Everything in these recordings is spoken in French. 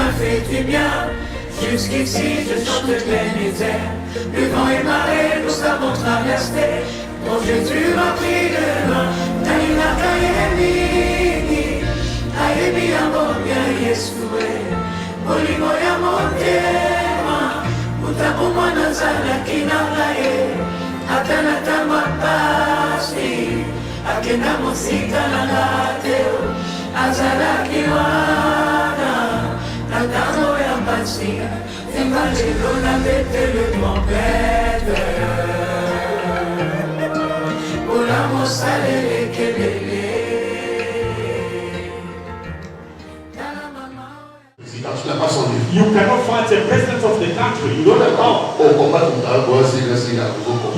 m'as fait du bien. Jusqu'ici je chante mes misères. Le vent et marée, nous avons traversé. Mon Jésus m'a pris de main. Naïna Kayemi, Ayemi Amoya Yesue, Bolimo Yamotema, Utabuma Nazala Kinalaye, Atanata Mapasi, Akenda Musika Nalateo, Azala Kiwana, Natano Yambasi, Imagine la bête le trompette. You cannot fight the president of the country. You don't know. You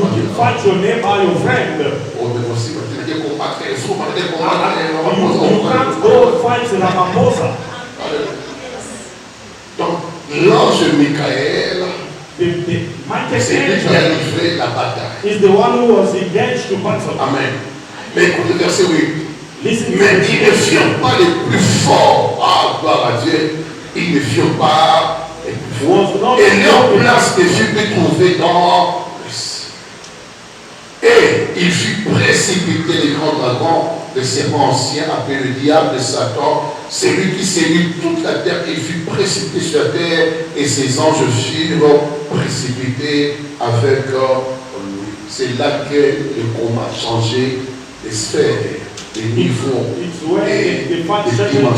can fight your neighbor, your friend. You can't go fight Ramaphosa. Donc, l'ange Michael, c'est lui qui a livré la bataille. Is the one who was engaged to battle. Amen. Mais écoutez le verset 8. Listen, mais ils ne furent pas les plus forts. Ah, gloire à Dieu. Ils ne furent pas les plus forts. Et leur place ne fut plus trouvée dans le ciel. Et il fut précipité les grands dragons, le serpent ancien appelé le diable de Satan, celui qui séduit toute la terre. Il fut précipité sur la terre et ses anges furent précipités avec lui. C'est là que le combat a changé les sphères, les niveaux et les dimensions.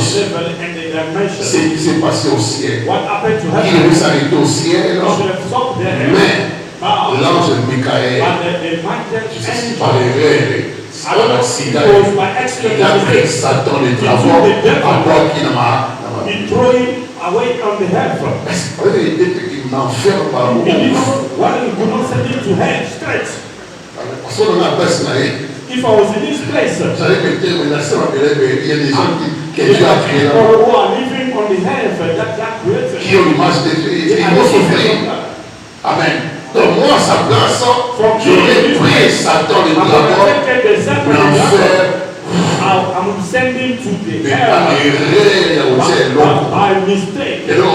C'est ce qui s'est passé au ciel. Il devait s'arrêter au ciel, mais l'ange Michael, je sais pas par l'accident, il a pris Satan les travaux à quoi qu'il n'a away from the heaven. Il était enfermé par le If I was in this place, vous savez que il y a des gens qui Dieu a créé là, who are living on the heaven that created, qui ont l'image de Dieu, ils vont souffrir. Amen. Donc moi, à sa place, j'aurais pris Satan le dragon, l'enfer, I'm sending to the hell by mistake. Et donc,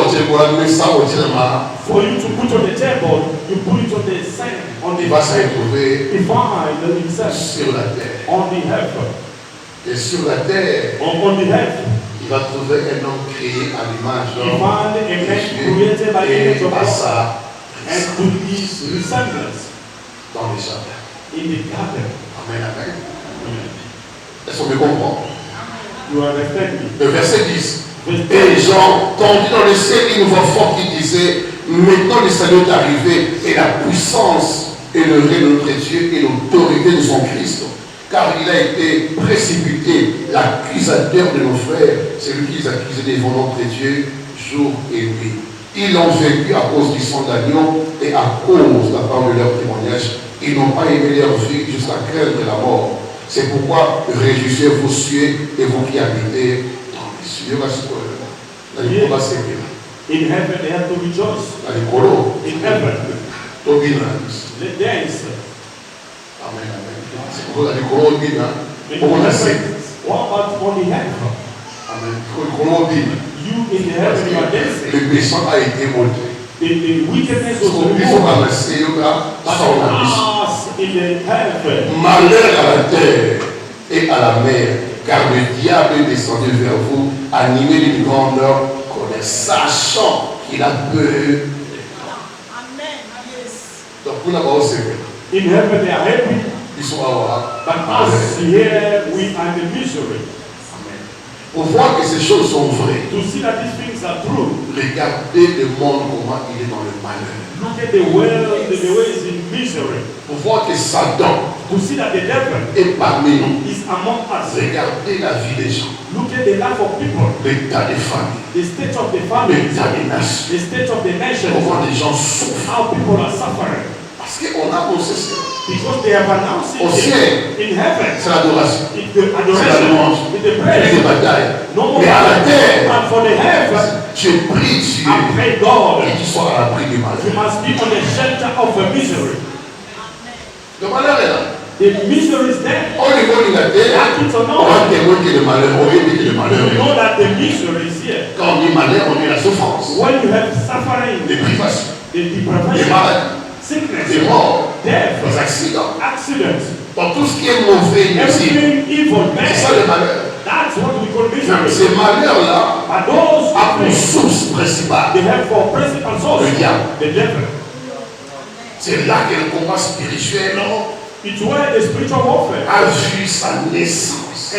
for you to put on the table, you put it on the sand, on the il va se retrouver sur la terre. On the heaven. Et sur la terre, on the heaven, il va trouver un homme créé à l'image de Dieu et à sa and to his resemblance dans les jardins. In the garden. Amen, amen. Est-ce qu'on me comprend? You understand me? Le verset 10. Et j'entendis dans le ciel une voix forte qui disait: maintenant le salut est arrivé, et la puissance et le règne de notre Dieu et l'autorité de son Christ. Car il a été précipité, l'accusateur de nos frères, c'est lui qui les accusait devant notre Dieu jour et nuit. Ils l'ont vaincu à cause du sang d'agneau et à cause de la parole de leur témoignage. Ils n'ont pas aimé leur vie jusqu'à craindre la mort. C'est pourquoi réjouissez-vous cieux et vous qui habitez dans les cieux. In heaven they have to rejoice. In heaven. Let dance. Amen, amen. C'est pourquoi la Nicolo dit, what about on the heaven? Amen. You in the heaven you are dancing. Le péché a été montré. The wickedness was removed. In the heaven. Malheur à la terre et à la mer, car le diable est descendu vers vous, animé d'une grande colère, sachant qu'il a peur. Amen. Yes. Donc, vous n'avez pas aussi. In heaven they are happy. Ils sont à but us here we are in the misery. Pour voir que ces choses sont vraies, to see that these things are true, regardez le monde comment il est dans le malheur. Look at the world, the way is in misery. Pour voir que Satan to see that the devil est parmi nous, is among us. Regardez la vie des gens. Look at the life of people. L'état des familles. The state of the family. L'état des nations. The state of the nation. Comment les gens souffrent. How people are suffering. Parce qu'on a annoncé ça. Because they have announced au ciel, in heaven, c'est l'adoration, c'est la louange, c'est des batailles. No, mais à la terre, and for the heaven, tu pries Dieu et tu sois à l'abri du mal. You must be on the shelter of a misery. Le malheur est là. The misery is there. Au niveau de la terre, on va témoigner que le malheur, on va dire que le malheur You est know là. that the misery is here. Quand on dit malheur, on dit la souffrance, When you have suffering, les privations, the les deprivation, maladies, sickness, les morts, death, les accidents. accidents, Dans tout ce qui est mauvais, nuisible, everything evil, c'est ça bad, le malheur. that's what we call Mais misery. ces malheurs-là But those a pour things, source principale they have for principal source, le diable. the devil. C'est là que le combat spirituel It's where the spiritual warfare a vu sa naissance.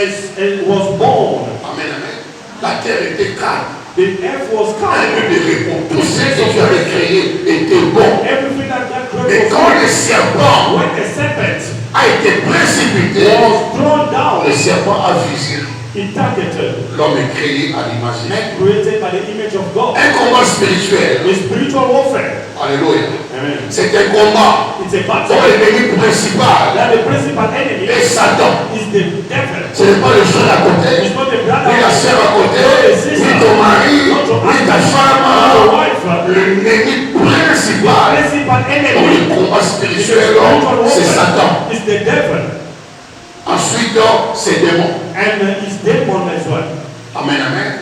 was born. Amen, amen. La terre était calme. The earth was Un calm. peu de repos. Tout ce que Dieu avait créé était bon. Everything that God Mais created quand le was serpent when the serpent a été précipité, was thrown down, le serpent a visé. it targeted L'homme est créé à l'image de Dieu. and created by the image of God. Un combat spirituel. The spiritual warfare. Alléluia. Amen. C'est un combat. It's a Son battle. ennemi principal That the principal enemy est Satan. is the devil. Ce n'est pas le frère à côté, It's not the brother, ni la sœur à côté, not the ni sister, ton mari, not your ni ta husband, femme. not your wife. L'ennemi The principal principal dans enemy le combat is the spirituel, spiritual c'est warfare. Satan. Is the devil Ensuite, c'est démon. and his demon as well. Amen, amen.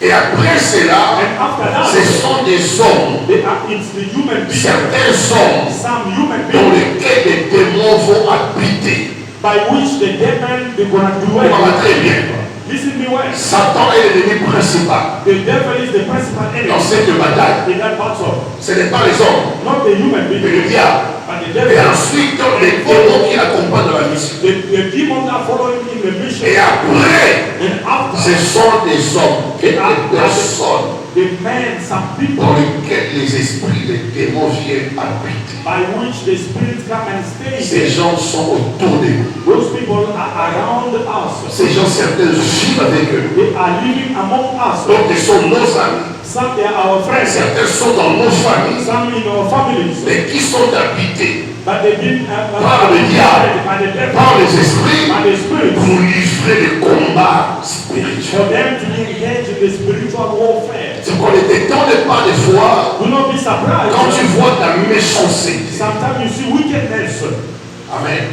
Et après cela, And after ce that, sont des hommes, it's the human being, certains hommes some human dans being lesquels les démons vont habiter. by which the demon they're gonna On va dwell. très bien. Listen me well. Satan est l'ennemi principal The devil is the principal enemy dans cette bataille. in that battle. Ce n'est pas les hommes, Not the human mais being, le diable. but the Et devil. ensuite, les démons qui l'accompagnent dans la mission. The demons are following in the mission. Et après, And ce after, sont des hommes, des personnes the men, some people dans lesquels les esprits, les démons viennent habiter. by which the spirits come and stay Ces there. gens sont autour de nous. Those people are around us. Ces gens, certains vivent avec eux. They are living among us. D'autres sont nos amis. Some they are our friends. Certains sont dans nos familles. Some in our families. Mais qui sont habités But they've been par le diable, by the devil, par les esprits, by the spirits, pour livrer des combats spirituels. for them to be engaged in the spiritual warfare. C'est qu'on ne t'étonne pas des fois Do not be surprised. quand tu vois de la méchanceté. Sometimes you see wickedness. Amen.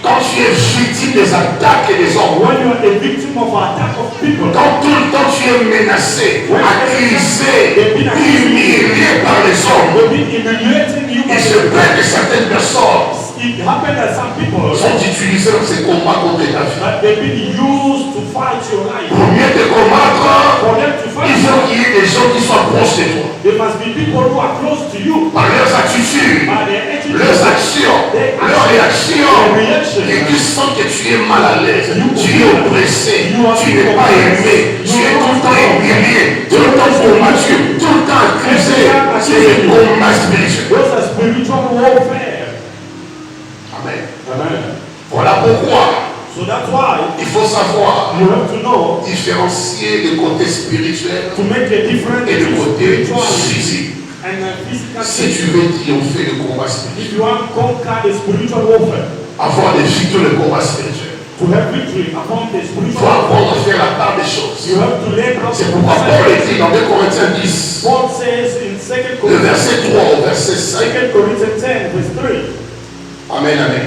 Quand tu es victime des attaques des hommes, When you are a victim of attack of people, quand tout le temps tu es menacé, accusé, humilié par les hommes, they've been humiliating you. il se peut que certaines personnes It happened that some people, sont utilisées dans ces combats contre ta vie. but they've been used to fight your life. Pour mieux te combattre, For them to il fight faut you, qu'il y ait des gens qui soient proches de toi. there must be people who are close to you. Par leurs attitudes, By their attitude, leurs actions, leurs réactions, et tu sens que tu es mal à l'aise, tu es oppressé, tu n'es pas aimé, tu es tout le temps humilié, tout le temps combattu, tout le temps accusé. C'est le combat spirituel. those are spiritual warfare. Amen. Amen. Voilà pourquoi So that's why il faut savoir you have to know différencier le côté spirituel to make a difference et le between côté spiritual physique. and physical. Si tu veux triompher le combat spirituel, If you want to conquer the spiritual warfare, avoir des victoires le combat spirituel, to have victory upon the il spiritual faut apprendre warfare, à faire la part des choses. you have to learn how to C'est pourquoi Paul conquer. écrit dans 2 Corinthiens 10, Paul says in 2 le Corinthians, verset 3 au verset 5. 2 Corinthians 10, verse 3. Amen, amen.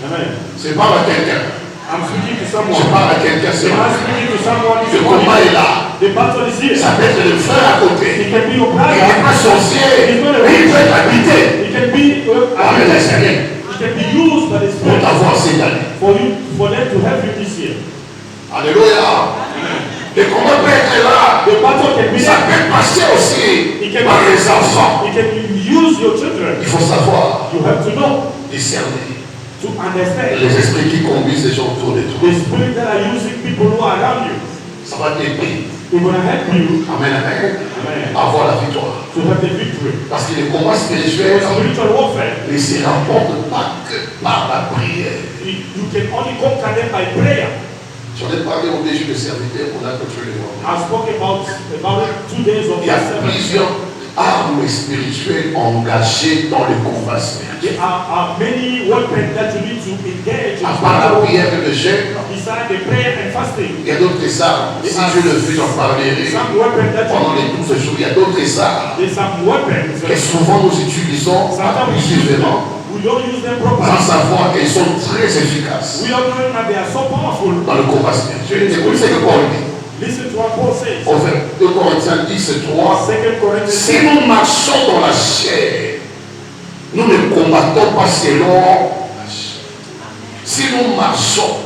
Amen. Je parle à quelqu'un. I'm speaking to Je someone. parle à quelqu'un. I'm C'est moi. speaking to someone Le this combat morning. est là. The battle is here. Ça peut être le frère à It côté. can be your Il n'est brother. pas sorcier, mais il peut être habité. It can be Amen, les amis. it can be used by the Pour Spirit t'avoir cette année. for them to help you this year. Alléluia. Le combat peut être là. The battle can be Ça there. peut passer aussi par les enfants. It can use your children. Il faut savoir You have to know, discerner to understand les esprits qui conduisent les gens autour de toi. the spirit that are using people who are around you. Ça va t'aider. They're going to help you, Amen, amen. amen, À avoir la victoire. to have the victory. Parce que le combat spirituel Spiritual warfare, ne se remporte pas que par la prière. you can only conquer them by prayer. J'en ai parlé au déjeuner de serviteur pour la contrôler. I spoke about it 2 days of Il y a the service. plusieurs armes spirituelles engagées dans le combat spirituel. There are many weapons that you need to engage in. À part la prière et le jeûne, Besides the prayer and fasting, il y a d'autres armes. Si Dieu le fait, j'en parlerai. some weapons that Pendant les you 12 jours, il y a d'autres armes there's some weapons que souvent nous utilisons sometimes we use them, abusivement. We don't use them sans properly. savoir qu'elles sont très efficaces We don't know that they are so powerful. dans le combat spirituel. Écoutez ce que Paul dit. Listen to what Paul says. Au 2 Corinthiens 10, 3. 2 Corinthians Si nous marchons dans la chair, nous ne combattons pas selon la chair. Si nous marchons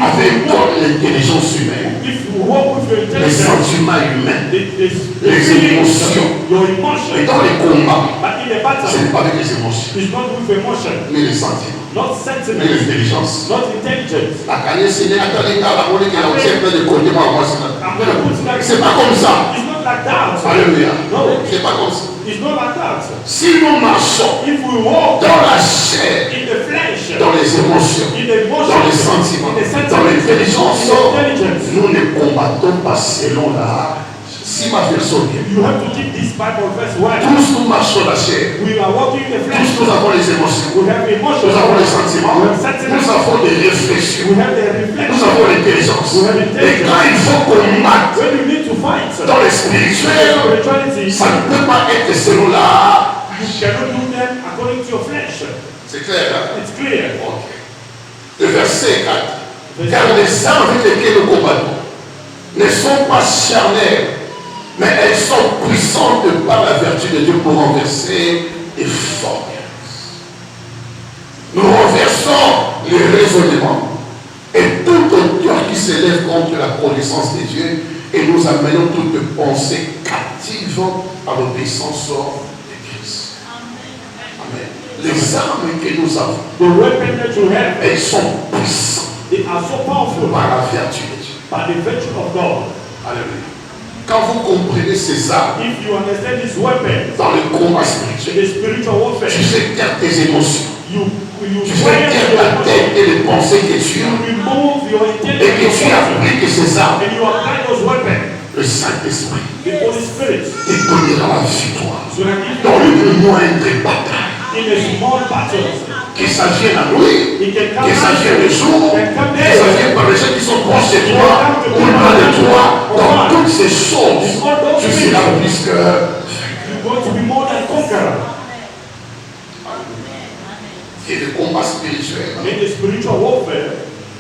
avec l'intelligence humaine, if you walk with your les intelligence, sentiments humains, the les émotions, your et emotion, dans les combats, but in the battle, ce n'est pas avec les émotions, it's not with emotion, mais les sentiments, not mais sentiment, l'intelligence. not intelligence. La carrière, c'est n'est pas les gars, la monnaie qui est là, c'est plein de côtés, moi, I'm going to put that. c'est pas comme ça. It's not like that. Alléluia. No, C'est pas comme ça. it's not like that. Si nous marchons If we walk dans la chair, in the flesh, dans les émotions, in the emotion, dans les sentiments, in the dans sentiment, l'intelligence, in the intelligence, nous ne combattons pas selon la. Si ma version vient, you have to keep this Bible verse well. tous nous marchons la chair, We are walking in the tous flesh. nous avons les émotions, We have emotions. nous avons les sentiments, We have sentiments. nous avons des réflexions, We have the nous reflection. avons l'intelligence. Et quand il faut combattre When you need to fight, dans le spirituel, spirituality, ça ne peut pas être selon la. you cannot do them according to your flesh. C'est clair, hein? It's clear. Ok. Le verset 4. Car les armes avec lesquelles nous combattons ne sont pas charnelles, mais elles sont puissantes par la vertu de Dieu pour renverser les forteresses. Nous renversons les raisonnements et toute hauteur qui s'élève contre la connaissance de Dieu et nous amenons toute pensée captive à l'obéissance de Christ. Amen. Les armes que nous avons, The weapon that you have, elles sont puissantes they are so powerful par la vertu de Dieu. by the virtue of God. Alléluia. Quand vous comprenez ces armes If you understand this weapon, dans le combat in spirituel, the spiritual warfare, tu fais taire tes émotions, you tu fais quiet taire your ta emotions, tête et les pensées que tu you as, remove your et que intelligence, tu appliques ces armes. and you apply those weapons. Le Saint-Esprit The Holy Spirit, te donnera la victoire so that if dans le moindre bataille. in a small battles, Que ça vienne la nuit, it can come que ça vienne le jour, can come que ça there. vienne par les gens qui sont proches de toi, ou loin de toi. Dans toutes ces choses, tu seras plus que. You're going to be more than conqueror. Et le combat spirituel In the spiritual warfare,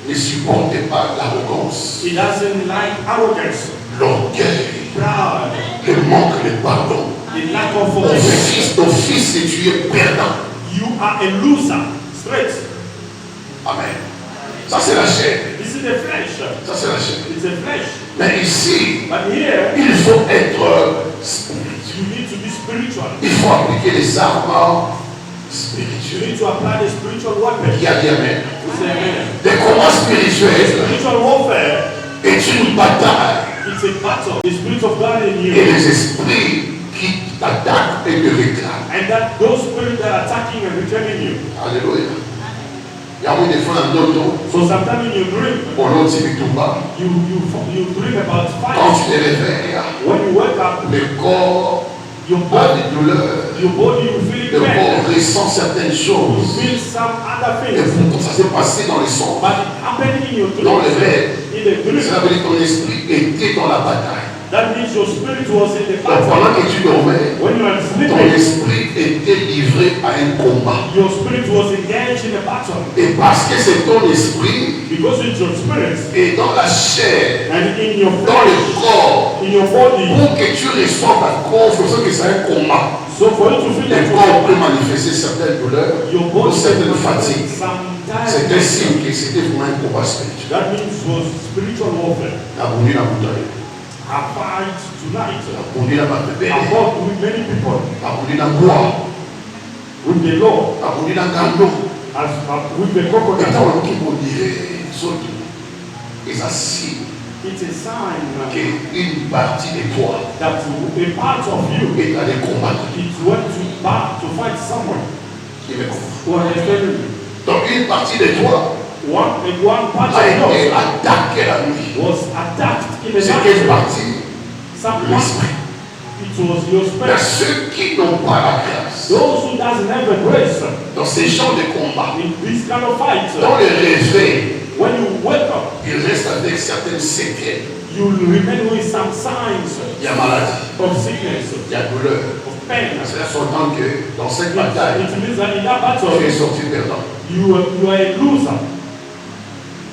ne supporte pas l'arrogance, it doesn't like arrogance, l'orgueil, pride, le manque de pardon. the lack of forgiveness. D'office, tu es perdant. You are a loser. Straight. Amen. Ça c'est la chair. This is the flesh. Ça c'est la chair. It's the flesh. Mais ici, But here, il faut être spirituel. you need to be spiritual. Il faut appliquer les armes You spirituelles. need to apply the spiritual weapon. Qui a dit Amen. We say amen. Le combat spirituel Spiritual warfare, est une bataille. it's a battle. The Spirit of God in Et you. les esprits qui t'attaquent et te réclament. And that those spirits that are attacking and returning you. Alléluia. Il y a des fois dans d'autres, So sometimes in your dream, on a dit Bitumba. you dream about Quand fight. tu te réveilles, When you wake up, le corps your a body, des douleurs. you feel Le it pain. corps ressent certaines You choses. feel some other Et things. pourtant, ça s'est passé dans les songes. But it happening in your Dans dream. le rêve. In the dream. Ça veut dire que ton esprit était dans la bataille. That means your spirit was in the Donc, pendant battle. que tu dormais, When you are ton sleeping, esprit était livré à un combat. your spirit was engaged in a battle. Et parce que c'est ton esprit Because it's your spirit et dans la chair, and in your dans le flesh, corps, in your body. pour que tu reçoives la confiance que c'est un combat. So for you to feel that Le corps peut manifester certaines douleurs your ou body certaines fatigues. sometimes C'est un signe que c'était vraiment un combat spirituel. that means it was spiritual warfare. La bonne la bouteille, I fight tonight la bonne la bataille, I fought with many people la bonne la bois, with the law la bonne la gando. with the Et coconut. tant qu'il faut dire, surtout, ils assis It's a sign qu'une partie de toi that a part of you est allée combattre. is went to fight someone Qui me comprend? who understands you. Donc une partie de toi One part a of été yours attaquée la nuit. was attacked in the C'est quelle night. partie? Someone, L'esprit. it was your Mais spirit. ceux qui n'ont pas la grâce, Those who doesn't have a grace dans ces genres de combats, in this kind of fight, dans le réveil, when you wake up, ils restent avec certaines séquelles. you will remain with some signs Il y a maladie, of sickness, il y a douleur, of Cela s'entend que dans cette bataille, It means that in that battle, tu es sorti perdant. you are a loser.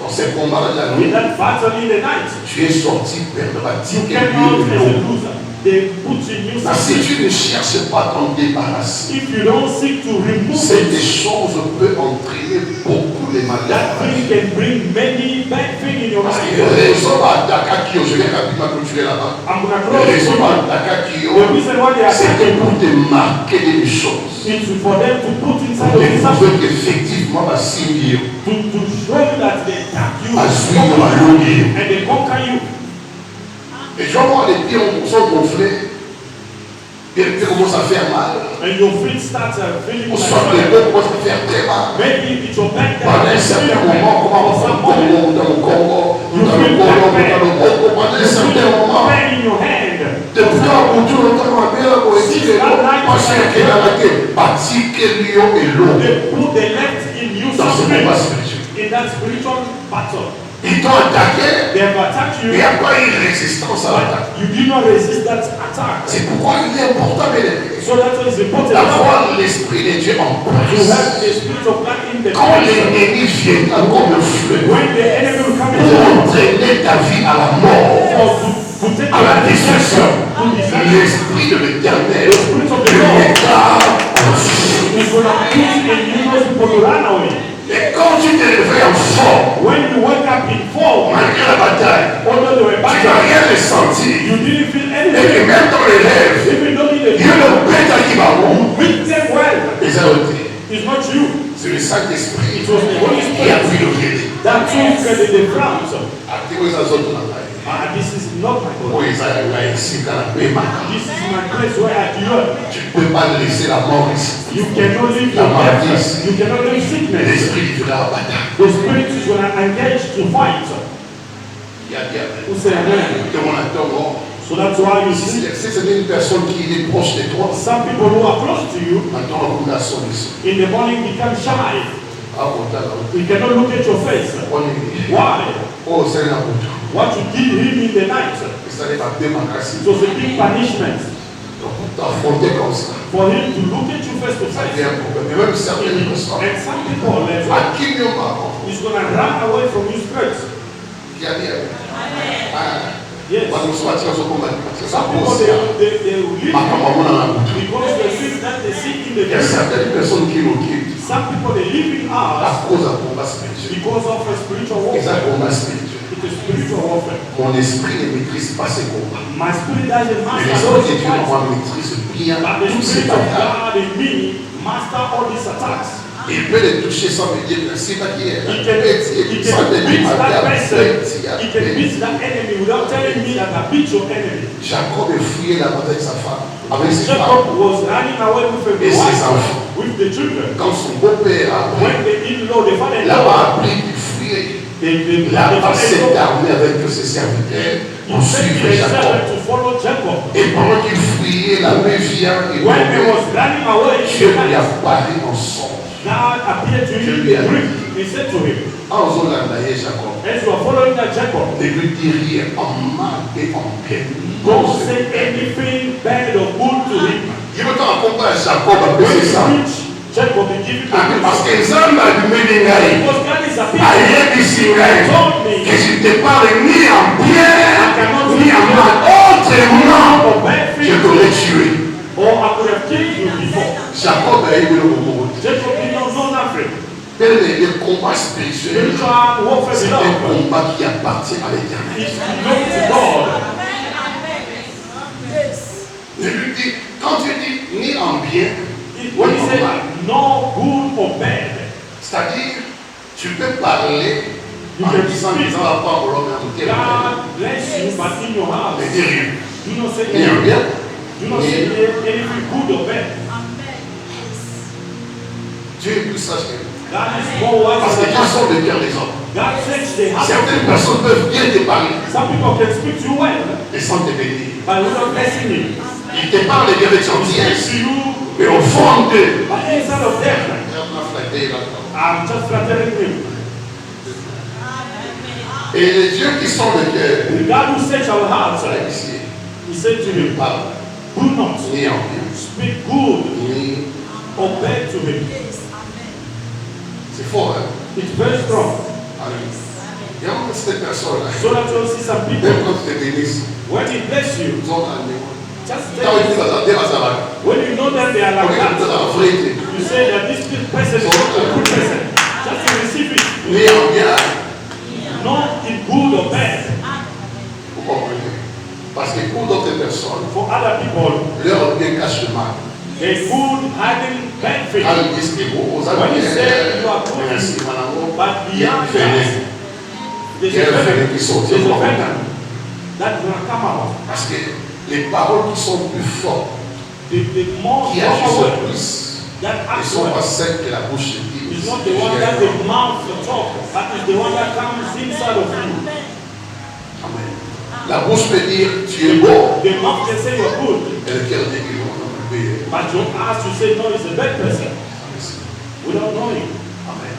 Dans ces combats de la In nuit, that battle in the night, tu es sorti perdant. you came out as a loser. They put in you Mais si something. tu ne cherches pas à t'en débarrasser, If you don't seek to remove ces it, choses peuvent entraîner beaucoup de that malheurs. thing can bring many bad things in your Parce que life. raison à Dakakio, je vais rapidement clôturer là-bas. I'm going to cross Raison you. à Dakakio, The reason why they are c'était attacking pour te marquer des choses. is for them to put inside Pour of you découvrir something, qu'effectivement, ma signe, to show you that they attack you à suivre ma longue. and they conquer you. Et je vais voir les pieds sont gonflés. Et les pieds commencent à faire mal. And your feet start feeling Ou like soit les something. pieds commencent à faire très mal. Maybe it's your back Pendant un certain moment, comment on for some dans moment. mon corps, You dans le feel corps, pain. dans le corps, pendant un You certain feel moment. pain in your hand. Depuis quand tout le temps, ma mère a dit que l'eau, moi je suis dans la tête, bâti que l'eau et l'eau They put the left in you dans ce combat something spirituel. in that spiritual battle. Ils t'ont attaqué, They have attacked il you, n'y a pas eu résistance à l'attaque. but you did not resist that attack. C'est pourquoi il est important, mesdames, So that is important d'avoir l'esprit de Dieu en to place. have the spirit of God in the Quand place. l'ennemi viendra comme le fleuve When the enemy will come in pour entraîner ta vie à la mort, to take à la your destruction, to destruction, l'esprit de l'éternel the spirit of the le Lord mettra en feu. is going to put in you those people to run away. Et quand tu te réveilles en forme, When you wake up in form, malgré la bataille, although they were tu n'as battling, rien ressenti. you didn't feel Et que anything. même dans les rêves, Even though Dieu you le bête à qui va bon. beat them well, Les a ôtés. it's not you. C'est le Saint-Esprit It was the Holy qui a Spirit pris le relais. that took the front. Ati où ils ont sauté dans la vie. This is not my Où body. ils ont là ici dans la paix. This is my place where I dwell. Tu ne peux pas laisser la mort ici. You cannot live your death. You cannot live sickness. L'esprit du la bataille. The spirit is going to engage to fight. Il y a bien. Who say amen? De mon attend. So that's why you Si see c'est une personne qui est proche de toi, some people who are close to you maintenant on a son ici. in the morning become shy. Ah, on t'a là. You cannot look at your face. On est. Why? Oh, c'est la route. What you did him in the night. Ça n'est pas bien ma grâce. It was a big punishment Donc, t'affronter comme ça. for him to look at you face to Ça face. devient un problème. Et même certaines personnes. And some people À qui mieux pas? is going to run away from you straight. Qui a dit? Ah. Yes. Quand nous sommes attirés au combat, c'est ça. Some people they will leave Ma maman dans la route. because they feel that they see in the Il y a devil. certaines personnes qui l'occupent Some people they live in us à cause d'un combat spirituel. because of a spiritual Et ça, warfare. combat spirituel. It is spiritual warfare. Mon esprit ne maîtrise pas ces combats. My spirit doesn't Mais master l'esprit those de Dieu fights. moi maîtrise bien But the tous ces spirit of attaques. God in me master all these attacks. Il peut les toucher sans me dire que c'est pas qui est. He can beat that person. He can beat that enemy without telling me that I beat your enemy. Jacob est fouillé la bataille de sa femme, avec ses femmes. Jacob was running away with a Et ses wife, enfants. with the children. Quand son beau-père a appris, When the in-law, the là-bas father-in-law, a appris qu'il fouillait. the Là-bas s'est father-in-law, armé avec tous ses serviteurs he pour sent suivre the Jacob. servant to follow Jacob. Et pendant qu'il fouillait, la main vient et When he was running away, Dieu lui a parlé en songe. God appeared to him in a dream. He said to him, En Zolanda, Jacob, as you are following that Jacob, ne lui dis rien en mal et en bien. don't say anything bad or good to him. Il veut t'en accompagner Jacob à When c'est you ça. preach, Jacob will give you Ah, mais parce the que Zamba a allumé les ngai. because God is appearing. Aïe, Bissingai. Told me Que je te parle ni en bien, ni en mal. or Autrement, bad je things, t'aurais tué. or I could have killed you before. Jacob a eu le moment. Jacob did not know nothing. Le combat spirituel, Spiritual warfare c'est un belongs. combat qui appartient à l'éternel. It belongs to God. Je lui dis, quand tu dis ni en bien, When ni he en said mal, no good or bad, c'est-à-dire, tu peux parler You en can disant speak. qu'ils n'ont pas pour l'homme en tel God bless you, but in your house, mais dis rien. do not say Ni en anything. bien, Do not say anything good or bad. Dieu est plus sage que nous. God is more Parce wise que than Dieu us. sort le cœur des hommes. God searches the heart. Certaines personnes peuvent bien te parler Some people can speak to you well, et sans te bénir. but without blessing you. Ils te parlent bien avec Speak gentillesse, to you, mais au fond d'eux, but inside of them, on a flatté là-dedans. I'm just flattering him. Et les dieux qui sont le cœur, The God who searches our hearts, là, ici, he said to il him, parle. Do not ni en bien, speak good ni... or bad to him. C'est fort, hein? It's very strong. Alléluia. Il y a encore cette personne-là. So that you'll see some Même people, quand tu te bénisses, when he bless you, ils ont un mémoire. just Quand ils take disent it. ça, ça va. When you know that they are On like est dans that, la vérité. you say that this person is not a good person. Just to receive it. Ni en bien, Not in good or bad. vous comprenez? Parce que pour d'autres personnes, For other people, leur bien cache le mal. they good hiding bad things. Quand ils disent que vous When avez you say you are good, merci, mon amour, but il y a beyond un fainéant. that, Il y a un fainéant qui sort. there's a venom that will come out. Parce que les paroles qui sont plus fortes, The more qui proper agissent word plus, that ne acts sont pas well celles que la bouche dit. is not the one that the mouth talk, but is the one that comes inside of you. Amen. La bouche peut dire tu es bon, The mouth can say you're good, et le cœur dit que non, non, non. but your ass to say no is a bad person. We don't know him. Amen.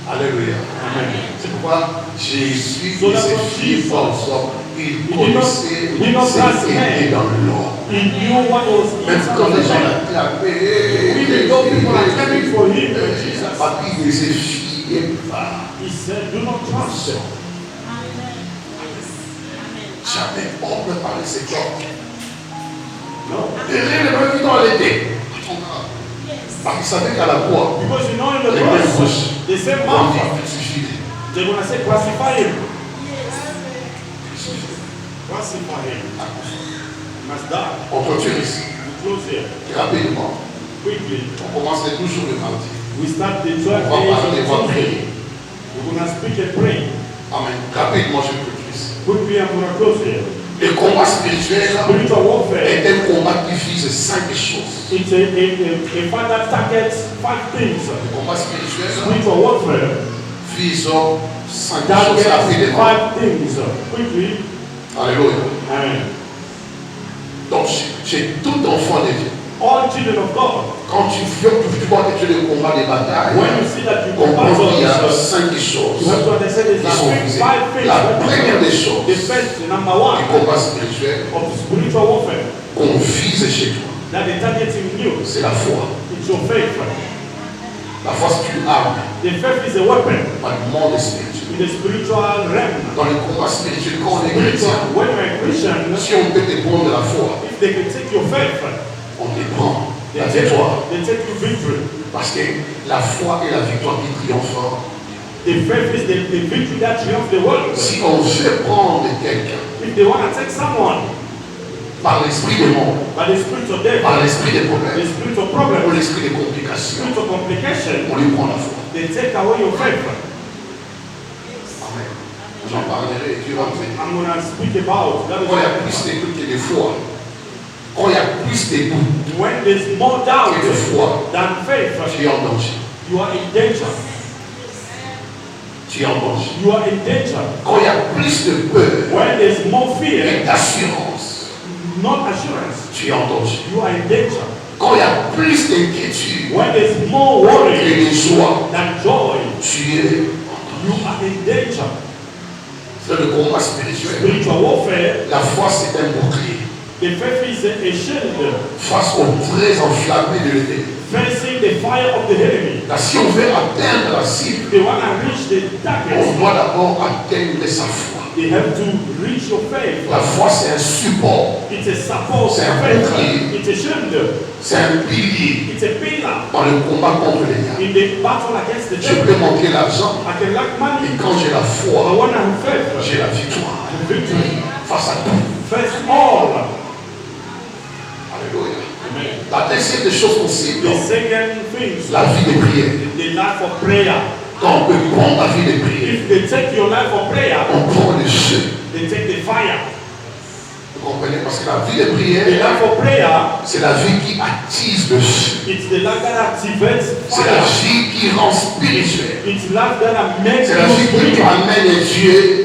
Alléluia. Amen. C'est pourquoi Jésus So et that's ses what filles Jesus- forts, ils He did not- connaissaient he did not ce pass qui était man. dans l'or. He knew what was Même inside quand of les the gens man. l'acclamaient, Even though people are coming for him, Jesus, il ne se fiait pas. he said, do not trust them. Jamais on ne parlait ses corps. No. Les gens qui dans l'été. Parce qu'ils savaient qu'à la croix, Because you know in the les mêmes cross, bouches the same vont mouth, dire crucifié. they're going to say, crucify him. Crucify him. He must die. On continue ici. We close here. Rapidement. Quickly. On commence toujours le mardi. We start the 12 On va days parler, on va of prier. Tuesday. We're going to speak and pray. Amen. Rapidement, je peux plus. Quickly, I'm going to close here. Le combat spirituel Spiritual warfare. est un combat qui vise 5 choses. It's a fight that targets 5 things. Le combat spirituel Spiritual warfare vise 5 choses targets rapidement. 5 things. Quickly. Alléluia. Amen. Donc, chez tout enfant de Dieu, All children of God, quand tu vois que tu es le combat des batailles, when you see that you comprends combat qu'il y a all 5 you choses have to understand there's qui sont like visées. 5 things. La première des The choses first, number du 1 combat spirituel of spiritual warfare qu'on vise chez toi, that the target in you, c'est la foi. it's your faith. La foi, c'est une arme The faith is a weapon dans le monde spirituel. in the spiritual realm. Dans le combat spirituel, quand on est chrétien, When you're a Christian, si on peut te prendre la foi, if they can take your faith, on te prend they la take victoire. you victory. Parce que la foi est la victoire qui triomphe. The faith is the victory that triumphs the world. Si on veut prendre quelqu'un If they want to take someone par l'esprit des mondes, by the spirit of death, par l'esprit des the problèmes, spirit of ou problem, l'esprit des complications, spirit of complication, on lui prend la foi. they take away your faith. Amen. J'en parlerai, Dieu va me faire. I'm going to speak about that. Quand il y a plus de doutes que de foi, quand il y a plus de doutes When there's more doubt que de foi, than faith, tu es en danger. you are in danger. Tu es en danger. You are in danger. Quand il y a plus de peur When there's more et fear, d'assurance, not assurance, tu es en danger. you are in danger. Quand il y a plus d'inquiétude When there's more et worry de joie, than joy, tu es you are in danger. dans le combat spirituel. Spiritual warfare, La foi, c'est un bouclier the faith is a shield face aux traits enflammés de l'ennemi. facing the fire of the enemy. Là, si on veut atteindre la cible, They want to reach the target. on doit d'abord atteindre sa foi. They have to reach your faith. La foi, c'est un support, It's a support C'est un faith. bouclier. It's a shield. c'est un pilier It's a pillar dans le combat contre les diables. in the battle against the Je devil. peux manquer l'argent, I can lack money, et quand j'ai la but foi, when I have faith, j'ai la victoire victory. face à tout. Face all. Alléluia. Amen. La deuxième des choses possibles, The second thing, la vie de prière. the life of prayer. Quand on peut prendre la vie de prière, If they take your life of prayer, on prend le feu. they take the fire. Vous comprenez? Parce que la vie de The prière, life of prayer, c'est la vie qui attise le feu. it's the life that activates C'est la fire. vie qui rend spirituel. It's life that makes C'est la vie you qui spiritual. amène Dieu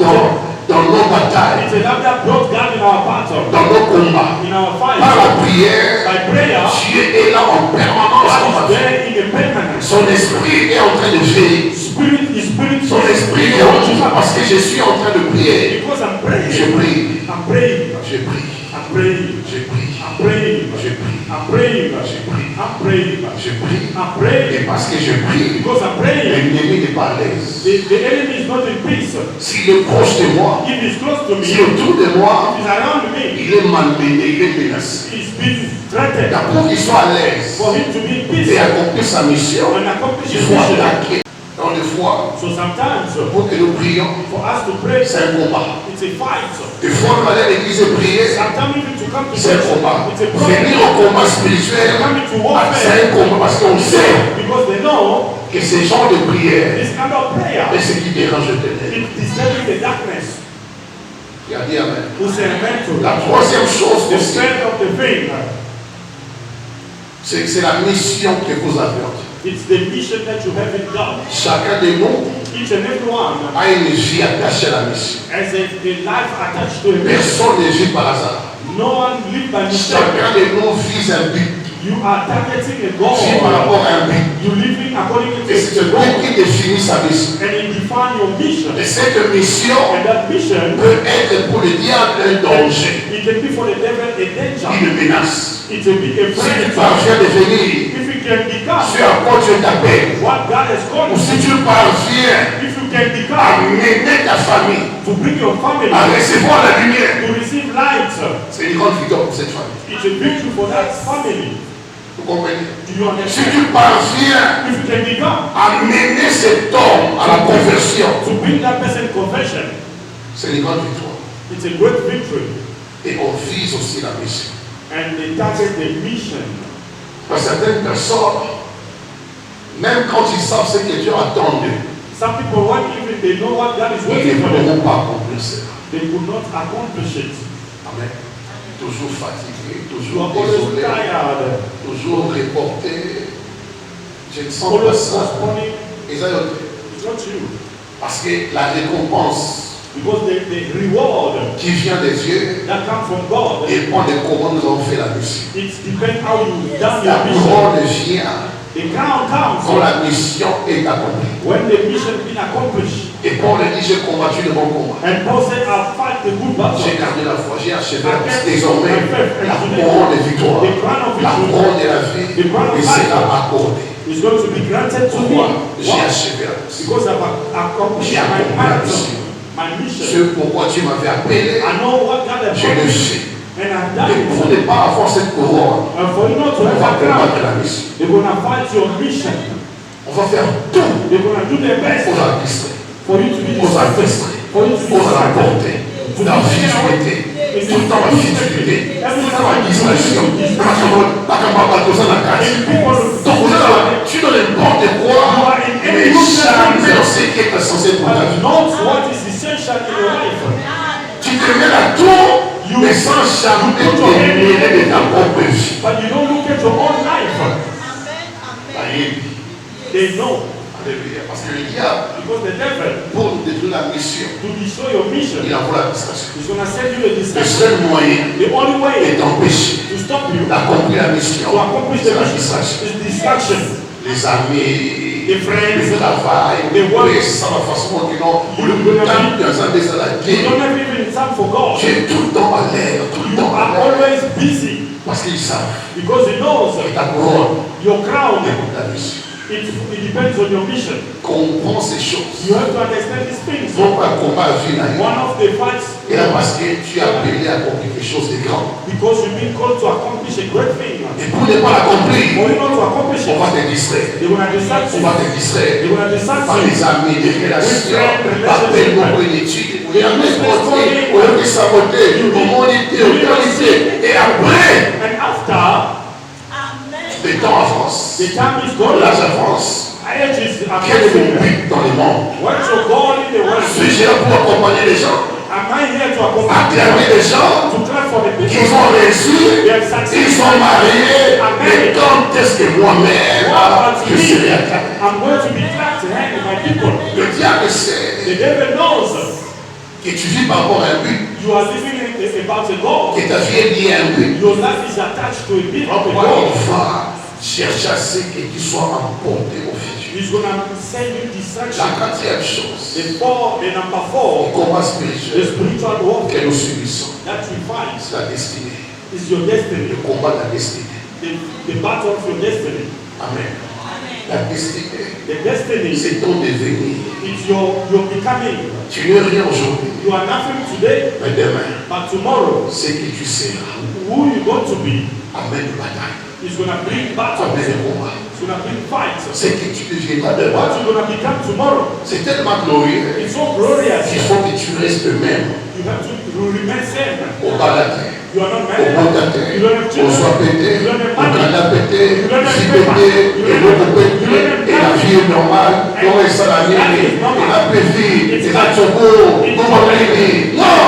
dans nos batailles, It's a life that brought God in our battle, dans nos combats. in our Par fight. la prière, By prayer, Dieu est là en permanence dans God ma is vie. there in a permanence. Son esprit est en train de veiller. Son esprit vient parce que je suis en train de prier. Because I'm praying. Je prie. I'm praying. Je prie. I'm praying. Je prie. I'm praying. Je prie. I'm praying. Je prie. I'm praying. Je prie. I'm praying. Et parce que je prie, Because I'm praying. l'ennemi n'est pas à l'aise. The enemy is not in peace. S'il est proche de moi, If he's close to me, s'il est autour de moi, if he's around me, il est malmené, il est menacé. he's being threatened. Pour qu'il soit à l'aise For him to be in peace et accomplir sa mission, and accomplish il his faut mission. attaquer. Dans les fois, So sometimes, pour que nous prions, for us to pray, c'est un combat. it's a fight. Des fois, nous allons à l'église et prier, Sometimes even to come to c'est un church, combat. it's a Venir problem. au combat spirituel, Coming to c'est warfare, un combat parce qu'on sait because they know que ces gens de prière, this kind of prayer c'est ce qui dérange le ténèbre. is disturbing the darkness. Il a dit Amen. Who say amen to La that? troisième chose The aussi, strength of the thing. c'est que c'est la mission que vous avez en Dieu. It's the mission that you have in God. Chacun de nous Each and every one a une vie attachée à la mission. has a life attached to a mission. Personne ne vit par hasard. No one live by mistake. Chacun de nous vise un but. You are targeting a Vit par goal. rapport à un but. You living according to Et c'est a le but goal. qui définit sa mission. And it define your mission. Et cette mission And that mission, peut être pour le diable un danger, it can be for the devil a danger. une menace. It's a big Si tu threat. parviens de venir, If you can become ce à quoi Dieu t'appelle, what God has called ou si you, tu parviens if you can à become mener ta famille to bring your family à recevoir la lumière, to receive light, c'est une grande victoire pour cette famille. it's a victory for that family. Vous comprenez? Do you Si understand? tu parviens If you can become à mener cet homme à la conversion, to bring that person conversion, c'est une grande victoire. it's a great victory. Et on vise aussi la mission. And they target the mission. Parce que certaines personnes, même quand ils savent ce que Dieu attend d'eux, Some people, when even they know what God is ils waiting ne for them, pourront pas accomplir cela. they could not accomplish it. Amen. Toujours fatigué, You toujours are always désolé, tired, toujours reporté. Je ne sens pas always ça. postponing. Et ça, It's not you. parce que la récompense Because the reward qui vient des yeux that comes from God, dépend de comment nous avons fait la mission. it depends how you done La your mission. couronne vient The crown quand comes la mission est accomplie. when the mission been accomplished. Et Paul dit, j'ai combattu le bon combat. And Paul said, I've fight the good battle. J'ai gardé la foi, j'ai achevé la course. Désormais, la couronne de victoire, The crown of la victory couronne de la vie, et sera accordée. is going to be granted to me. Pourquoi? J'ai Why? achevé la course. Because I've accomplished J'ai my accompli la mission. mission. My mission. Ce pourquoi tu m'avais appelé, I know what God has je le promised, sais. and I've Et done pour it. ne pas avoir cette couronne, And for you not to on have va that combattre crown, la mission. they're going to fight your mission. On va faire tout They're going to do their best pour la distraire, for you to be pour la distracted. distraire, For you to be pour la distracted. porter. La fidélité, tout le temps la fidélité, tout le temps la distraction. Donc tu ne n'importe quoi, mais jamais dans ce qui est censé pour ta vie. Not what is essential in your life. Tu te mets la tour, mais sans jamais te mêler de ta propre vie. But you don't look at your own life. They know. Alléluia. Parce que le diable, Because the devil, pour nous détruire la mission, to destroy your mission, il envoie la distraction. is going to send you a Le distraction. seul moyen The only way est d'empêcher to stop you d'accomplir la mission, to accomplish the c'est la mission distraction. is distraction. Les amis, Les friends, le travail, les work. oui, ça la façon dont ils ont le temps dans un des à la You guerre. don't have even time for God. Tu es tout le temps à l'air, tout le You temps à are l'air. always busy Parce qu'ils savent because He knows que ta couronne your crown. est pour ta mission. It depends on your mission. Comprends ces choses. You have to understand these things. Donc, un combat à vie là. One of the fights, Et là, parce que tu es appelé à accomplir quelque chose de grand. because you've been called to accomplish a great thing. Et pour ne pas l'accomplir, For you not to accomplish on it, va te distraire. they're going to distract On you. va te distraire They're going to distract par you. les amis, des relations, par tel mot une étude. Il y a même côté, on a fait saboter, humanité, autorité. Et après, And after, le temps avance. the time is gone. L'âge avance. Age is Quel est mon advancing. but dans le monde? What's your goal in the world? Suis-je là pour accompagner les gens? Am I here to accompany Acclamer les gens to clap for the qui people? ont réussi, They have succeeded. ils sont mariés. Mais quand est-ce que moi-même, What about je serai me? acclamé? I'm going to be clapped hand by people. Le diable The sait devil knows que tu vis par rapport à un but, you are living about a goal. que ta vie est liée à un but. Your life is attached to a bit of a Pourquoi goal. il va chercher à ce que tu sois emporté au futur? He's going to send you La distraction. quatrième chose, The number le 4, combat the spirituel spiritual que warfare nous subissons, that we fight c'est la destinée. is your destiny. Le combat de la destinée. The battle of your destiny. Amen. La destinée, The destiny c'est ton devenir. is your becoming. Tu n'es rien aujourd'hui, You are nothing today, mais demain, but tomorrow, c'est que tu seras. who you going to be Amen de bataille. is going to bring battles. Amen de combat. It's going to bring fights. C'est que tu deviendras What demain. you're going to become tomorrow, C'est tellement glorieux. it's so glorious. Il faut que tu restes le même. You have to remain same. Au bas de la terre. You are not Au married. bas de la terre. You don't have Au children. soit pété. You don't have Au money. Canada pété. You don't have Ici paper. pété. You Et don't l'autre have- pété. you don't have Et la money. vie est normale. Donc elle s'en a mis. That is Et normal. la pété. It's Et la like- tchogo. it's Comment like- on Non.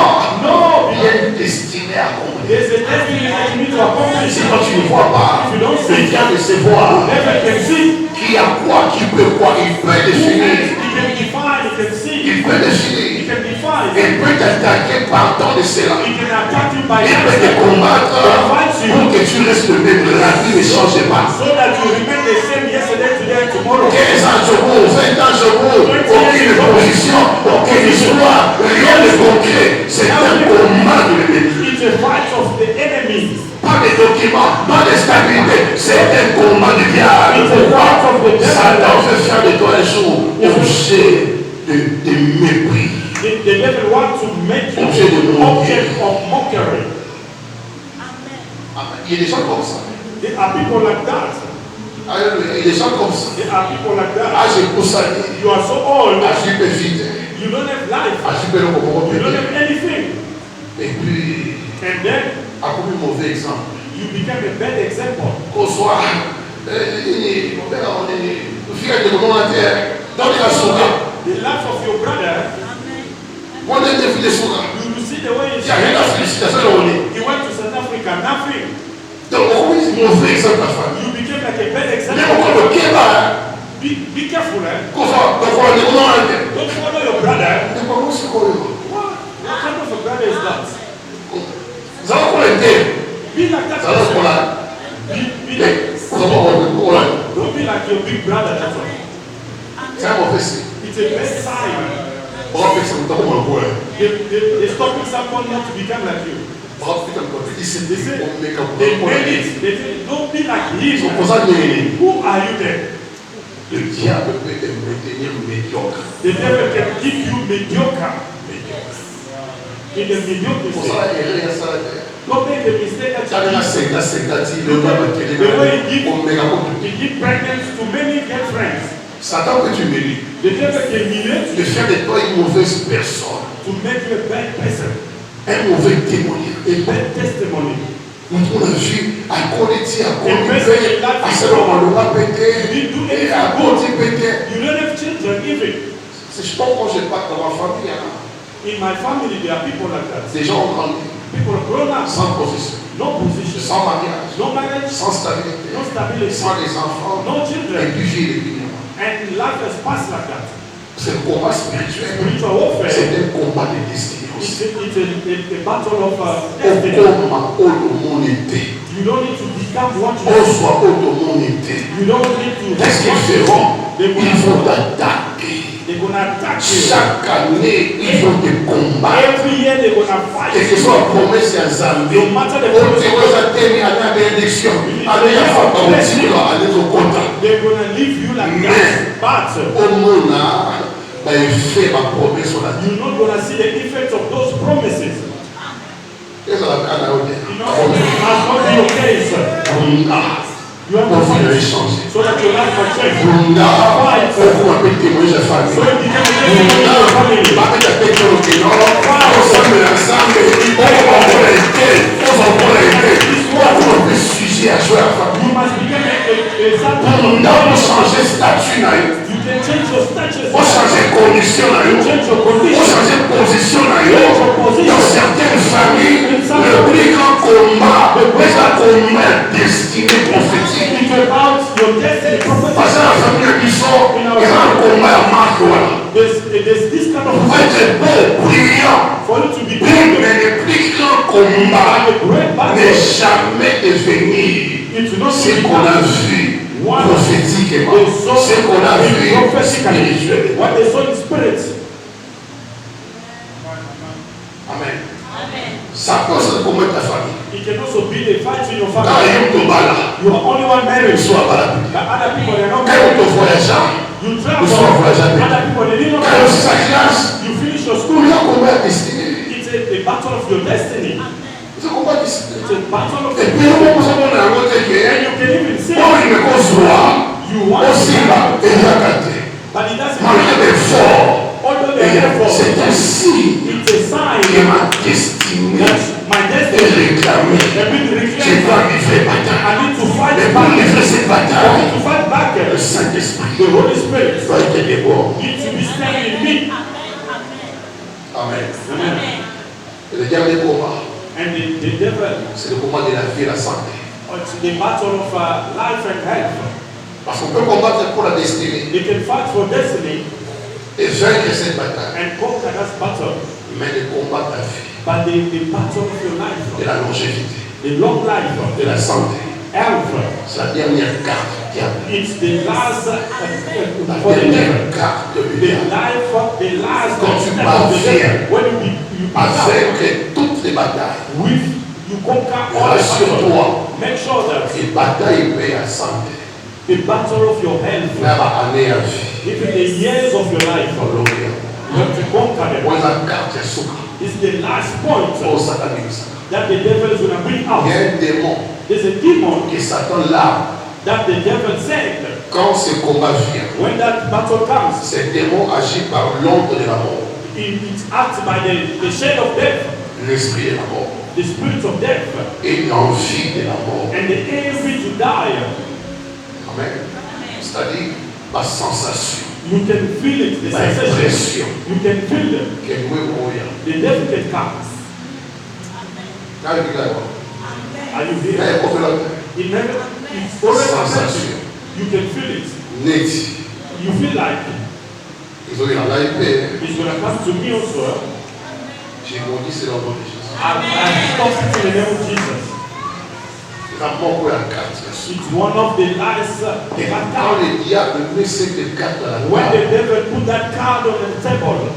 No, Il y a une destinée à accomplir. there's a destiny that you need to accomplish. Si quand tu ne vois pas, If you don't c'est see, bien de se voir. never can see. Qui a quoi, qui peut quoi, il peut définir. He can define, he can see, Il peut he définir. can define. Il peut t'attaquer partant de cela. He can attack you by Il peut te accident. combattre Fight you. pour que tu restes le même. La vie ne change pas. So that you remain the same yesterday, today, and tomorrow. 15 ans je roule, 20 ans je roule, aucune position, aucune histoire, rien de concret. C'est un combat de l'ennemi. It's a fight of the enemy. Pas de documents, pas de stabilité. C'est un combat du diable. Pourquoi Satan veut faire de toi un jour objet de mépris. The devil wants to make you Objet de object of mockery. Amen. Il y a des gens comme ça. There are people like that. Alléluia. Il y a des gens comme ça. There are people like Ah, that. j'ai pour ça dit. You are so old. Ah, je peux vite. You don't have life. Ah, je peux le comprendre. You don't have anything. Et puis, And then à comme un mauvais exemple. you become a bad example. Qu'au soir, mon père, on est, fier de mon terre, dans les assourats. The life of your brother, On est des filles de sourats. you will see the way Il n'y a rien à félicitation on est. he went to South Africa, nothing. Donc, on est mauvais exemple à faire. You became like a bad Mais example. on le kéba. Be careful, eh? Qu'au soir, donc on est mon terre. Don't follow your brother. Mais comment c'est qu'on est? What kind of a brother is that? Nous allons pour le terre. Be like that Nous allons pour person. la. Be like, Nous allons pour la. don't be like your big brother. That's all. C'est un mauvais signe. It's a bad sign. On va faire ça, nous allons pour le pour. They're stopping someone not to become like you. On va faire comme ça. C'est They say, on met comme they pour made le. it. They say, don't be like Ils sont him. pour ça que Who are you then? le diable peut te maintenir médiocre. The devil can keep you mediocre. In the Pour ça, mediocrity. il y a ça. Don't make the mistake that Quand il y a 50, le gars va te the way he on met comme he give pregnant to many girlfriends. Satan que tu mérites The devil can humiliate de you faire de toi une mauvaise personne, to make you a bad person, un mauvais témoignage. a bad testimony. On a vu à Colletti, à Invest Colletti, in life à is ce moment-là, pété, You didn't do et anything à good. Colletti, pété. You don't have children even. C'est pas quand je parle dans ma famille, hein. In my family, there are people like that. Des gens ont grandi People grown up, sans position, no position, sans mariage, no marriage, sans stabilité, no stability, sans les enfants, no et children, puis j'ai les vignes. and life has passed like that. C'est le combat spirituel. Spiritual warfare. C'est un combat de destinée It's aussi. a battle of Au destiny. combat, au monde était. You don't need to become what you Au soit au monde était. You don't need to. Qu'est-ce qu'ils feront? They Ils vont gonna, t'attaquer. they're gonna attack you. Chaque année, ils vont te combattre. Every year they're gonna fight Et que ce you. soit promesse à Zambie. No matter the On promise, te cause à terminer à la bénédiction. Allez, à faire par au-dessus, allez au contact. they're gonna leave you like that. But Au monde là, il fait ma promesse sur la vie. you're not gonna see the effects of those promises. Qu'est-ce que la canne a dit? You know, it has not been your case. You have to Pour vous fight changer. so that your life will change. Bunda, pour vous m'appeler témoin de famille. So you become a testimony Bunda, to your family. pas mettre la tête sur le ténor. Ensemble, ensemble, on va aider. On va aider. On va sujet à jouer à la famille. You must become a example. Bunda, on changer statut là. You can change your status. On changer condition là. You change your On condition. changer position là. Change your position. Dans certaines familles, le plus grand combat, c'est un combat destiné prophétique. It's about your destiny. Parce que la famille qui sort, il y a un combat à marque. There's this kind of Pour être beau, brillant, for you to be mais big. le plus grand combat A great n'est battle. jamais devenir It's not ce qu'on a vu prophétiquement, ce qu'on a vu spirituellement. What they saw in spirit. Amen. Ça cause comment ta famille. It can also be a fight in your Quand family. il y a là, You are only one married. soit malade. But other people they are not Quand il married. y a voyage, You nous travel. sommes voyageurs. Other people they did not Quand il y a marry. sa classe, You finish your il school. y a combat destiné. It's a battle of your destiny. C'est un combat destiné. It's a battle of Et your puis nous destiny. sommes dans la route And qui est. you can even say Bon, il me conçoit. you want Aussi to bas, et il y a gâté. but it doesn't Malgré matter. l'effort, Although they are for c'est un signe it's a sign que ma destinée that my est destiny réclamée. has been Je reclaimed. dois livrer bataille. I need to fight Mais pour back. livrer cette I bataille, need to fight back. le Saint-Esprit The Holy Spirit doit être débord. needs to be standing in me. Amen. Amen. Et le dernier combat, And the devil, c'est le combat de la vie et la santé. it's the battle of life and health. Parce qu'on peut combattre pour la destinée They can fight for destiny et vaincre cette bataille. and conquer that battle. Mais le combat de la vie, But the battle of your de life, la longévité, the long life, de la santé, health, c'est la dernière carte du diable. it's the last La for the dernière devil. carte de The diable. life, the last Quand tu step of the parviens devil. When you Avec toutes les batailles, with you conquer all the battles. rassure-toi, Make sure that les batailles payent à santé. the battle of your health, Même année à vie. even the years of your life, Gloria. you have to conquer them. Moi, la carte est souka. It's the last point Oh, Satan dit ça. that the devil is going to bring Il y out. a un démon There's a demon qui Satan là. that the devil said Quand ce combat vient, when that battle comes, ce démon agit par l'ombre de la mort. it acts by the shade of death, L'esprit de la mort. the spirit of death, Et l'envie de la mort. and the envy to die. Amen. C'est-à-dire la sensation, You can feel it, the sensation. l'impression You can feel it. que nous mourons. The death can come. Quand il dit là, Are you il y a here? un problème. It never, it's already happened. Sensation. You can feel it. Net. You feel like Ils ont eu la épée. it's going to come to me also. J'ai maudit, c'est dans le nom de Jésus. I stop it in the name of Jesus. La mort pour la carte. It's one of the last Et quand le diable met cette carte à la when the table, devil put that card on the table,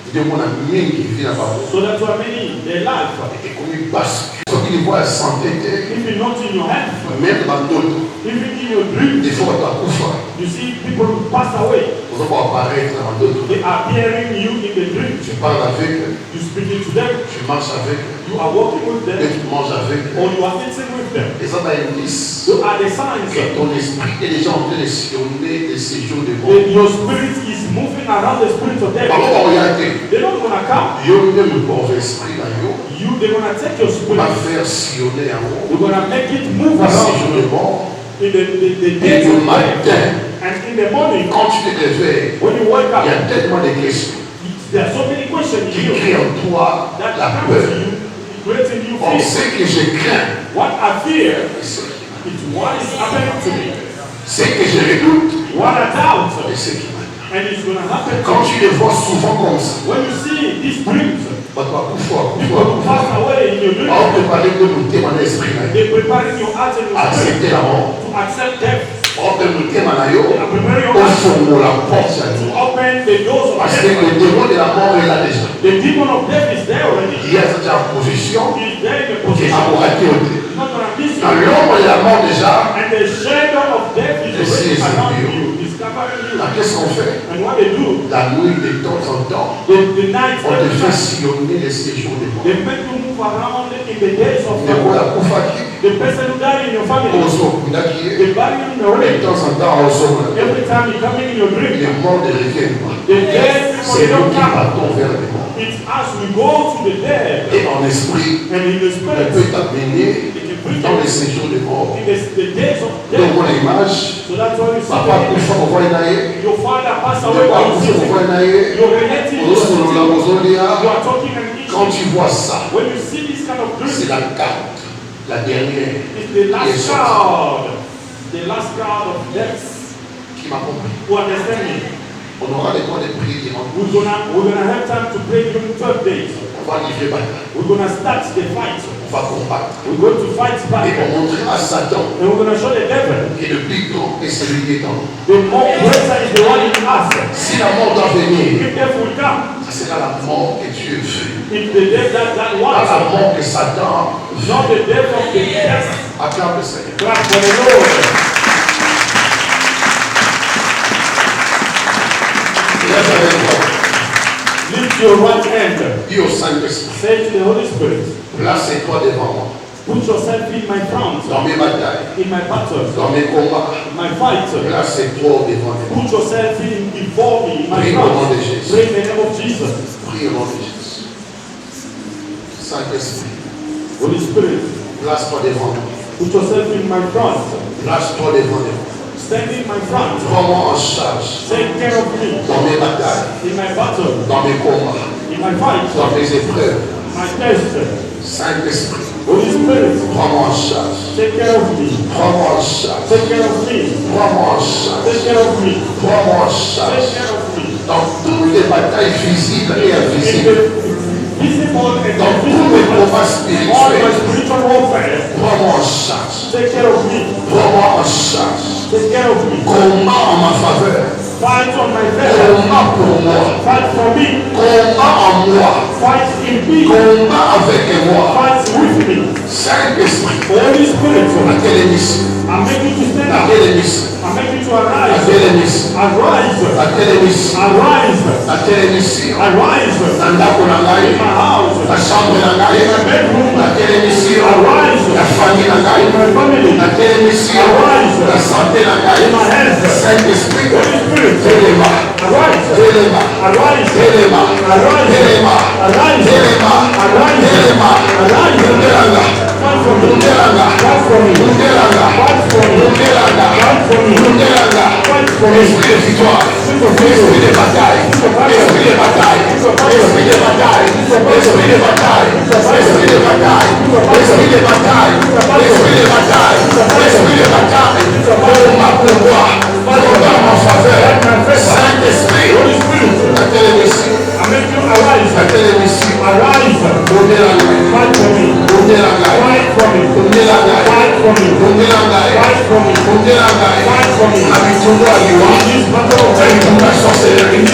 il demande à Ming qui vient là-bas. so that you are many their life. Et comme il bascule, il faut qu'il voit la santé, If you're not in your health, même dans d'autres. even in your dreams, Des fois, tu as couvert. you see people who pass away. Vous allez apparaître dans d'autres. They are hearing you in the dream. Tu parles avec eux, You speaking to them. tu marches avec eux, You are walking with et them, tu manges avec eux. or you are eating with them. Et ça t'indice So are the signs que ton esprit est déjà en train de sillonner des séjours de mort. that your spirit is moving around the spirit of death. Par contre, regardez, They're not gonna come. il y a un pauvre esprit là, They're gonna take your il va spirit. faire sillonner en haut. They're gonna make it move Des séjours around de mort. in the Et days le of death. matin, And in the morning, quand tu te réveilles, when you wake il y up, a tellement de questions there are so many questions qui in you créent en toi that la come to peur. you, creating you On fear. sait que je crains. What I fear Et ce qui m'attend. is what is happening to me. Ce que je redoute. What I doubt, Et ce qui m'attend. and it's gonna happen to Quand me. tu les vois souvent comme ça, When you see these dreams, bah, toi, people who pass away in your dreams, on peut parler de nous témoigner l'esprit. they're preparing your heart and your spirit Accepter la mort. to accept death. On peut nous témoigner They are preparing your au heart fond de la porte à to nous. open the doors of Parce que death. le démon de la mort est là déjà. The demon of death is there already. Il y a déjà en position He is there in the qui position. a raté au dé. He's not gonna miss Dans you. l'ombre de la mort déjà, And the shadow of death is Yes, already yes, around you. you. It's covering you. là, qu'est-ce qu'on fait? And what they do, La nuit, de temps en temps, the night, on te every fait night, sillonner les séjours de mort. they make you move around in the days of Mais pour death. la Koufaki, The person who died in your family, on s'en fout d'acquis. they bury him in the De grave. temps en temps, on s'en fout. Every time you come in your dream, Les morts ne reviennent pas. the dead people C'est they nous don't qui come. partons vers les morts. It's us, we go to the dead. Et en esprit, And in the on spirit, peut t'amener it can bring dans les you séjours de mort. in the days of Donc, death. mon image, So that's why you see papa, the- Koufa, on voit une your father passed Le away papa, while Koufa, on sitting. voit une Your relative is sitting. You are talking and eating. Quand tu vois ça, When you see this kind of c'est dream, la carte, la dernière it's the qui est last sortie, card. The last card of death. qui m'a compris. Who understand me? On aura le temps de prier dimanche. We're gonna have time to pray during 12 days. On va livrer bataille. We're gonna start the fight. On va combattre. We're going to fight back. Et on montrera à Satan And we're going to show the devil. que le plus grand est celui qui est en nous. The more greater is the one in us. Si la mort doit venir, If death will come, ça sera la mort que Dieu veut. if the death that Pas wants, la mort que Satan veut. not the death of the death. Acclame le Seigneur. Clap for the Lord. Lève avec moi. Lift your right hand. Dis au Saint-Esprit, Say to the Holy Spirit, placez-toi devant moi. put yourself in my front, Dans mes batailles, in my battles, dans mes combats, in my fight. placez-toi devant moi. Put yourself in before me, in my Prie au nom de front. Jésus. Pray in the name of Jesus. Prie au nom de Jésus. Saint-Esprit, Holy Spirit, place-toi devant moi. put yourself in my front. Place-toi devant moi. Stand in my front. Prends-moi en charge Take care of me dans mes batailles, in my battle, dans mes combats, in my fight, dans mes épreuves. my test. Saint-Esprit, Holy Spirit, prends-moi en charge. take care of me. Prends-moi en charge. Take care of me. Prends-moi en charge. Take care of me. Prends-moi en Take charge. care of me. Dans toutes les batailles visibles et In invisibles. the visible and Dans tous mes combats invisible, all my spirituels. spiritual warfare. Prends-moi en charge. Take care of me. Prends-moi en charge. Take care of me. Combat en ma faveur. Fight on my favor. Combat pour moi. Fight for me. Combat en moi. Fight in me. Combat avec moi. Fight with me. Saint-Esprit. Holy Spirit, À quelle émission? I make you to stand À up. quelle émission? I make you to À arise. quelle émission? Arise. À quelle émission? Arise. À quelle émission? Arise. Dans ndako na ngai. In my house. La chambre na ngai. In my bedroom. À quelle émission? Arise. La famille na ngai. In my family. À quelle émission? Arise. La santé na ngai. In my health. Saint-Esprit. Holy Spirit. Téléma. Arise. Téléma. Arise. Téléma. Arise. Téléma. Arise. Téléma. Arise. Téléma. Arise. Mundelanga. Fight for me. Mundelanga. Fight for me. Mundelanga. Fight for me. Mundelanga. Fight for me. Mundelanga. Fight for me. Esprit de victoire. Esprit de bataille. Esprit de bataille. Esprit de bataille. Esprit de bataille. Esprit de bataille. Esprit de bataille. Esprit de bataille. Esprit de bataille. Combat pour moi. Combat en faveur. Saint-Esprit. La télévision. I make you arise. La télévision. Arise. Mundelanga. Fight for me. Mundelanga. Fight for me. Mundelanga. Fight for me. Mundelanga. Fight for me. Mundelanga. Fight for me. Abitunga aliwa. This battle of faith. Abitunga sorcellerie.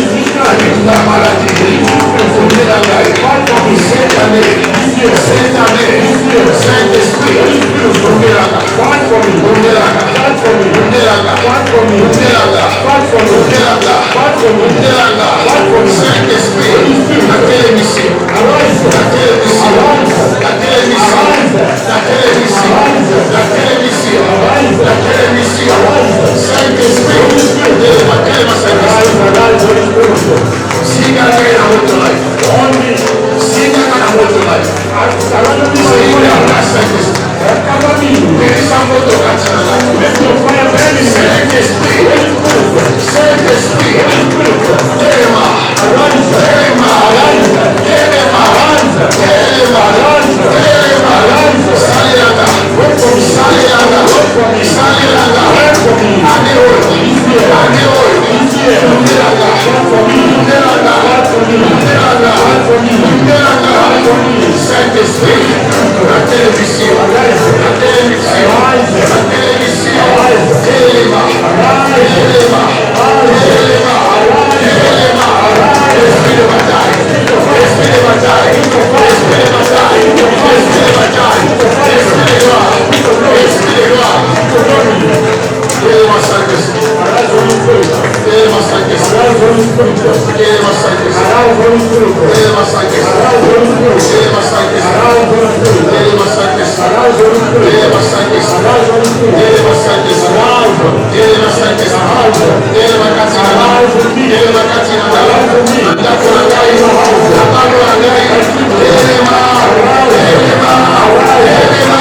Abitunga maladie. Mundelanga. Fight for me. Cette année. Cette année. Saint-Esprit. Mundelanga. Fight for me. Mundelanga. Fight for me. Mundelanga. Fight for me. Mundelanga. Fight for me. Mundelanga. Fight for me. Mundelanga. Saint-Esprit. La télévision. Arise. La télévision. La télévision. La télévision. La télévision. La télévision. Saint-Esprit. Téléma, téléma, Saint-Esprit. Arise, Holy Spirit. Siga na moto life. On me. Siga na moto life. Surround me. Siga na Saint-Esprit. Cover me. Pelisa moto katina life. Let your fire burn me. Saint-Esprit. Saint-Esprit. Téléma. Arise. Téléma. Téléma. Téléma. Téléma. Saliranga. Saliranga. Saliranga. Adeoyo. Adeoyo. Mundelanga. Mundelanga. Mundelanga. Mundelanga. Saint-Esprit. La télévision. La télévision. La télévision. Téléma. Téléma. Téléma. Téléma. Esprit de bataille. Esprit de bataille. Esprit de bataille. Esprit de bataille. Esprit de gloire. Esprit de gloire. Téléma Saint-Esprit. Téléma Saint-Esprit. Téléma Saint-Esprit. Téléma Saint-Esprit. Téléma Saint-Esprit. Téléma Saint-Esprit. Téléma Saint-Esprit. Téléma Saint-Esprit. Téléma Saint-Esprit. Téléma Katina. Téléma Katina. Ndako na ngai. Ndako na ngai. Téléma. Téléma. Téléma. Téléma.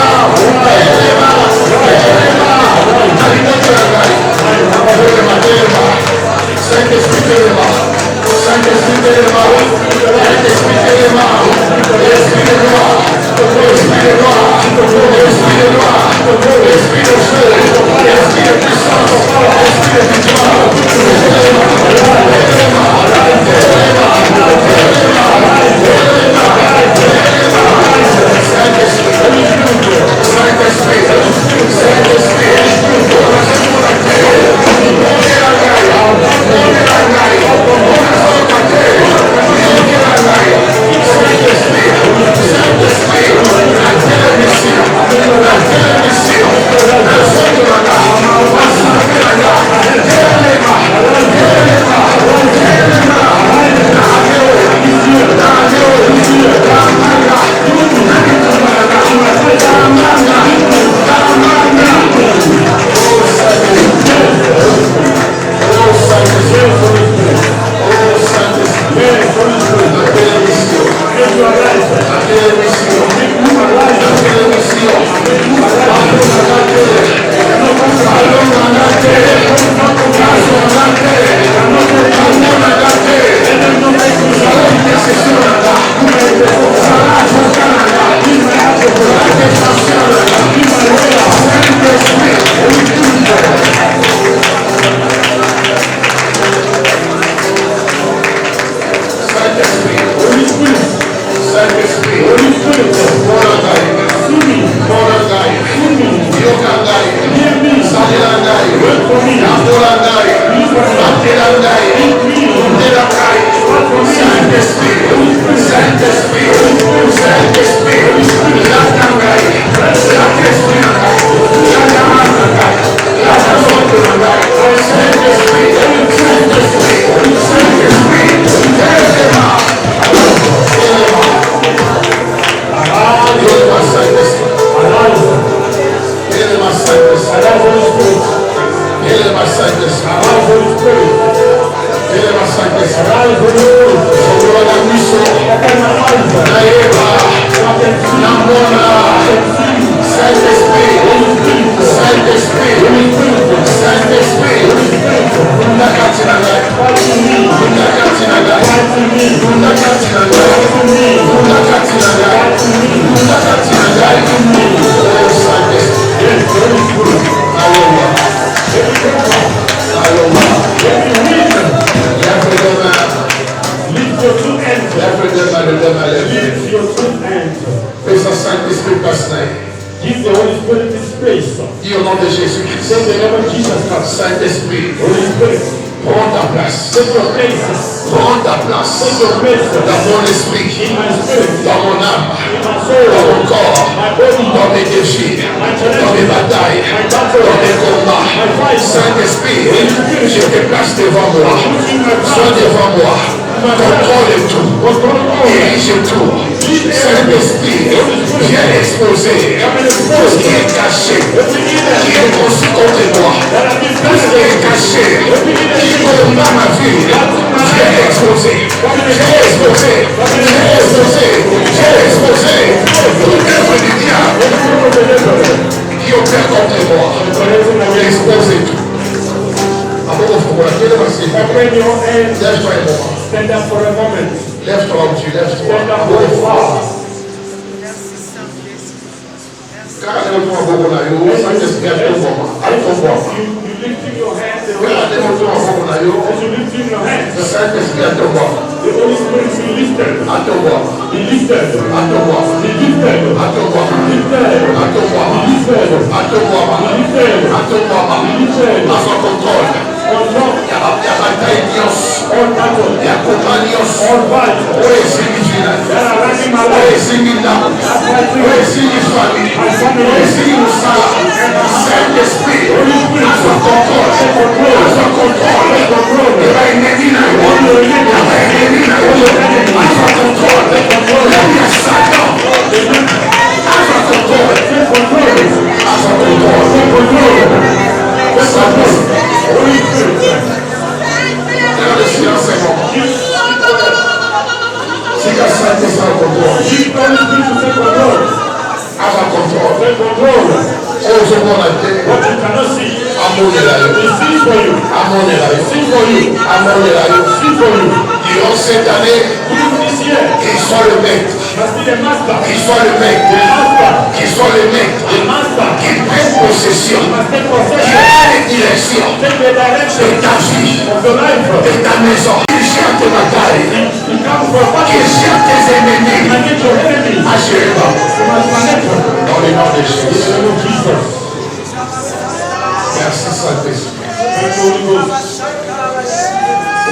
Téléma. Ndako na ngai. Téléma. Téléma. Saint-Esprit téléma. Saint-Esprit téléma. Saint-Esprit téléma. Esprit de gloire. Esprit de gloire. Esprit de gloire. Esprit de feu. Esprit de puissance. Esprit de victoire. Téléma. Téléma. Téléma. Téléma. Téléma.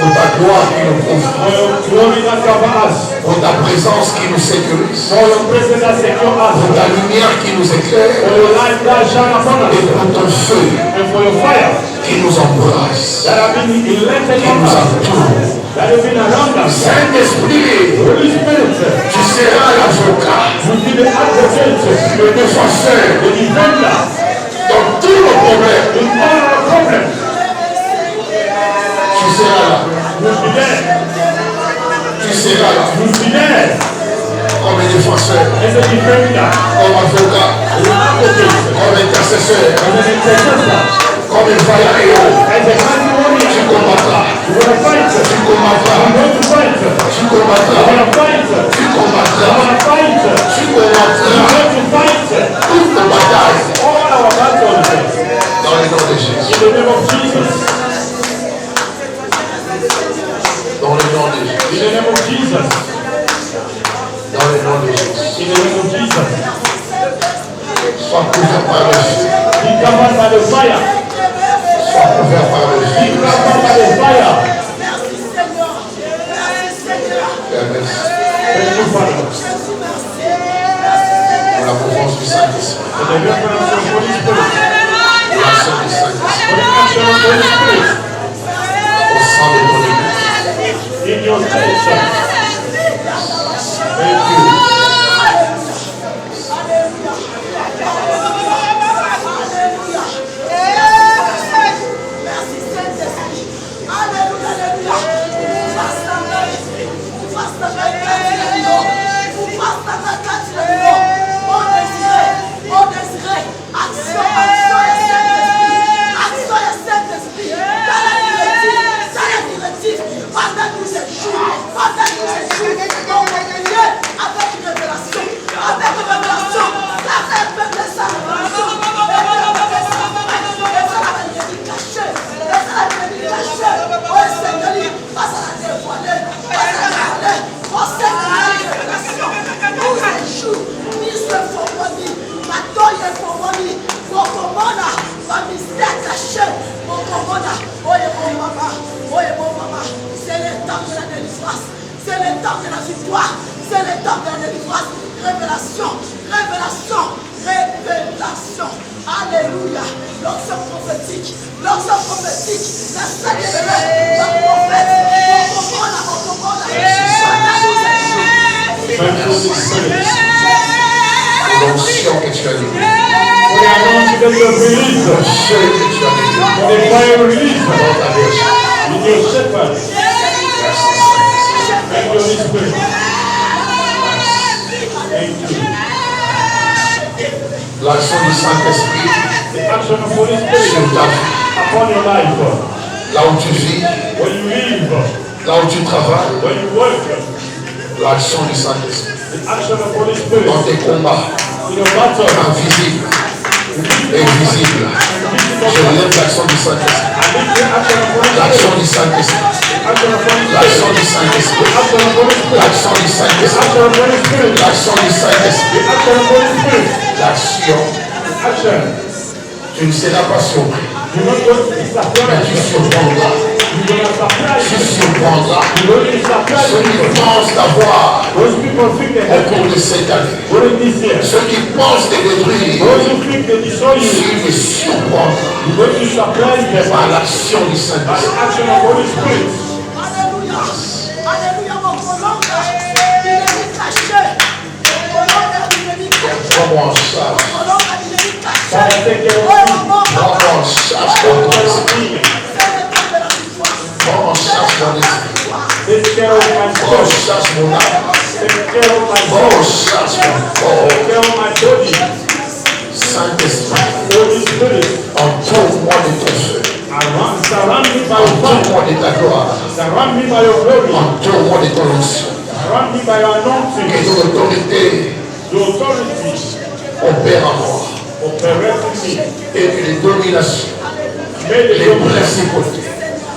Au Pour ta gloire qui nous couvre. For your glory that cover us. Pour ta présence qui nous sécurise. For your presence that secure us. Pour ta lumière qui nous éclaire. For your light that shine upon us. Et pour ton feu And for your fire qui nous embrasse. that have been elected Qui on nous us. entoure. That have been around us. Saint-Esprit, Holy Spirit, tu seras l'avocat, you be the advocate, le défenseur the defender dans tous nos problèmes. in all our problems. Tu seras là. You'll be there. Tu seras là. You'll be there Comme un défenseur, as a defender, comme avocat, as an advocate, comme intercesseur, as an intercessor, comme un vaillant héros. as a mighty warrior. Tu combattras. You want to fight? Tu You combattras. want to fight? Tu You combattras. want to fight? Tu You combattras. want to fight? Tu You combattras. want to fight? Toutes nos batailles All our battles dans le nom de Jésus. in the name of Jesus. Dans le nom de Jésus. In the name of Jesus. Dans le nom de Jésus. In the name of Jesus. Sois couvert par le feu. Be covered by the fire. Sois couvert par le Be feu. covered by the fire. Père, merci Thank you, Father. pour la mouvance du Saint-Esprit. For the reverence of Holy Spirit. Pour l'action du Saint-Esprit. For the action of Holy Spirit. Au sein de ton Église. In your church. Thank you. C'est le temps de la victoire, c'est le temps de la délivrance. Révélation, révélation, révélation. Alléluia. L'onction prophétique, la salle de la prophète, L'onction que tu as donnée. For the anointing that you have released. Le feu que tu as donné. For the fire released. Dans ta version. In your shepherd. Merci Saint-Esprit. Thank you, Holy Spirit. Thank you. L'action du Saint-Esprit The action of Holy sur Spirit ta vie. upon your life. Là où tu vis, When you live, là où tu travailles, when you work, l'action du Saint-Esprit. the action of Holy Spirit Dans tes combats, in your battle, invisibles et visibles. Je lève l'action du Saint-Esprit. I live the action of Holy L'action Spirit, du Saint-Esprit. action of Holy Spirit, L'action du Saint-Esprit. action of Holy Spirit, L'action du Saint-Esprit. action of Holy Spirit, L'action du Saint-Esprit. action of Holy Spirit, L'action. action. Tu ne seras pas surpris, You not going to be mais surprised. tu surprendras. You're going to surprise. Tu surprendras You're going to be surprised. ceux qui pensent d'avoir Those people think they au have cours de cette année. during this year. Ceux qui pensent te détruire, Those who think they destroy you, tu les surprendras you're going to be surprised them par l'action du by the Saint-Esprit. action of Holy Spirit. Alléluia. Alléluia, mon colombe. Il est mis caché. Mon colombe, il est mis caché. Prends-moi en charge. Mon colombe, il est mis caché. Father, take care Oh, of me. mon papa. Prends-moi en charge dans ton esprit. C'est le temps de la victoire. Prends en charge mon esprit. Take care of my Prends en soul. charge mon âme. Take care of my Prends en soul. charge mon corps. Take care of my body. Saint-Esprit, Holy Spirit, entoure-moi de ton feu. surround me by your fire. Entoure-moi de ta gloire. Surround me by your glory. Entoure-moi de ton onction. Surround me by your Que anointing. ton autorité The authority opère en moi. operates in me. Et que les dominations, May the les dominant, principautés,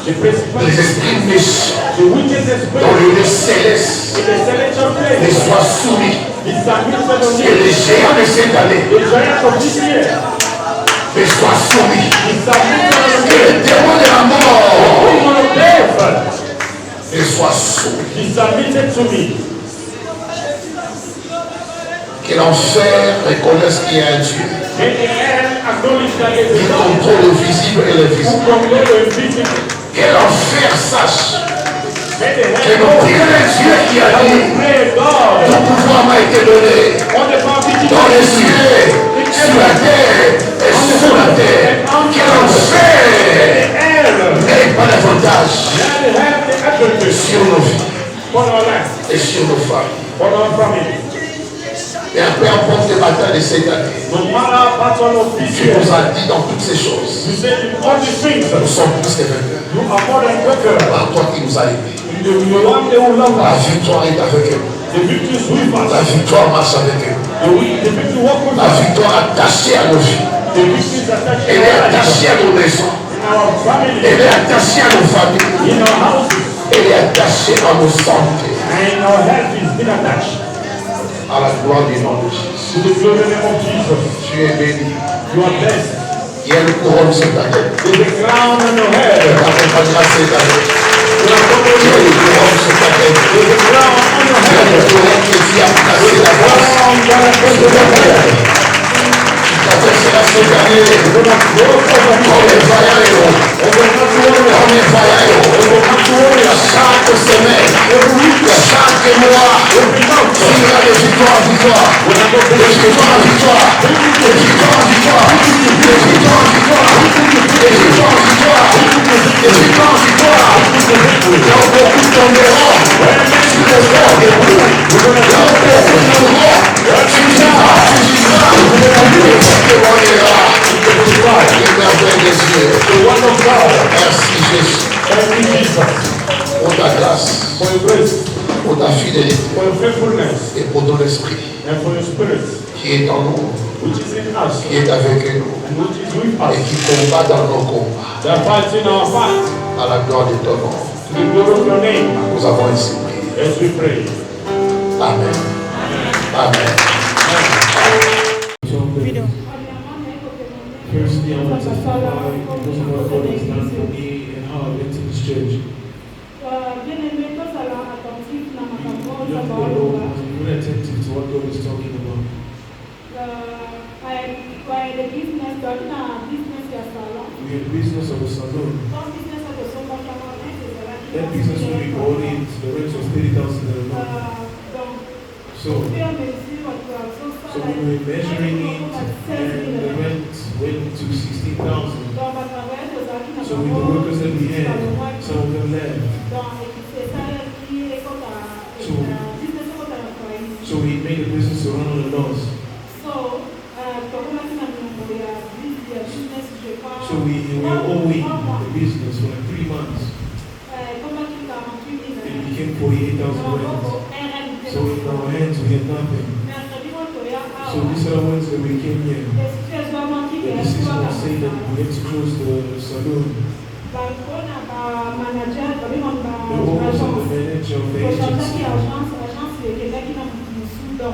the les principalities, esprits méchants the wickedness dans spirit le lieu céleste in the celestial ne place soient soumis. is submitted on Que you. les géants de cette année The giants of this year ne soient soumis. is submitted on Que you. les démons de la mort Demon of death soit soumis. He submitted to me. Que l'enfer reconnaisse qu'il y a un Dieu May the hell acknowledge that there is qui a God contrôle le visible et who l'invisible. controls the invisible. Que l'enfer sache May the que hell nous know prions un Dieu qui a that we dit pray God tout pouvoir m'a été donné on the foundation dans les cieux, sur la terre et sous la terre. Que l'enfer n'ait pas d'avantage let the hell the advantage sur nos vies for our life, et sur nos familles. for our family. Et peu importe les batailles de cette année, No matter battle of this tu year, nous as dit dans toutes ces choses, you say in all these things, nous sommes plus que vainqueurs. you are more than conquerors. Par toi qui nous as aimés. The one they will love La us. victoire est avec nous. The victory is with La us. victoire marche avec nous. The victory walk with La us. victoire attachée à nos vies. The victory is attached to Elle est our life, attachée à nos maisons. in our family, Elle est attachée à nos familles. in our houses, Elle est attachée à nos santé. and our health is been attached À la gloire du nom de Jésus. to the glory name of Jesus. Tu es béni. You are blessed. Il y a une couronne sur ta tête. There's a crown on your Tu head. t'accompagneras cette année. You are Il y a covered une with couronne sur ta tête. There's a crown on your Il y a head. une couronne que Dieu a placée là-bas. Crown that has been Sur ta given. tête. Ta tête sera cette année. You're gonna go over Comme les vaillants héros. You're not to worry. Comme les vaillants héros. You're not to worry. Chaque semaine, chaque mois, tu iras de victoire en victoire, de victoire en victoire, de victoire en victoire, de victoire en victoire, de victoire en victoire, de victoire en victoire. Là où beaucoup tomberont, tu le feras debout. Là où beaucoup tomberont, tu vivras, et tu témoigneras les merveilles des cieux. The one of God. Merci Jésus Thank you, Jesus, pour ta grâce, for your grace, pour ta fidélité for your faithfulness, et pour ton esprit and for your spirit, qui est en nous, which is in us, qui est avec nous and which is with et us. qui combat dans nos combats. That fights in our fight. À la gloire de ton nom, To the glory of your name, nous avons ainsi prié. as we pray. Amen. Amen. Firstly, I want to testify because of what God has done for me and how I've entered this church. Bien-aimé, tous alors attentifs dans ma parole, Young ça va people au must be very attentive to what God is talking about. the business, dans un business ya salon. We are in the business of a salon. Dans business ya salon, That business will be only the rent was 30,000 a month. Donc, So we were measuring it and the rent went to 16,000. So with the workers that we had, some of them left. So we made the business to run on a loss. So we were owing the business for like 3 months. It became 48,000 rent. So in our hands we had nothing. So this other Wednesday we came here. The decision was saying that we had to close the saloon. The owners and the manager of the agency. So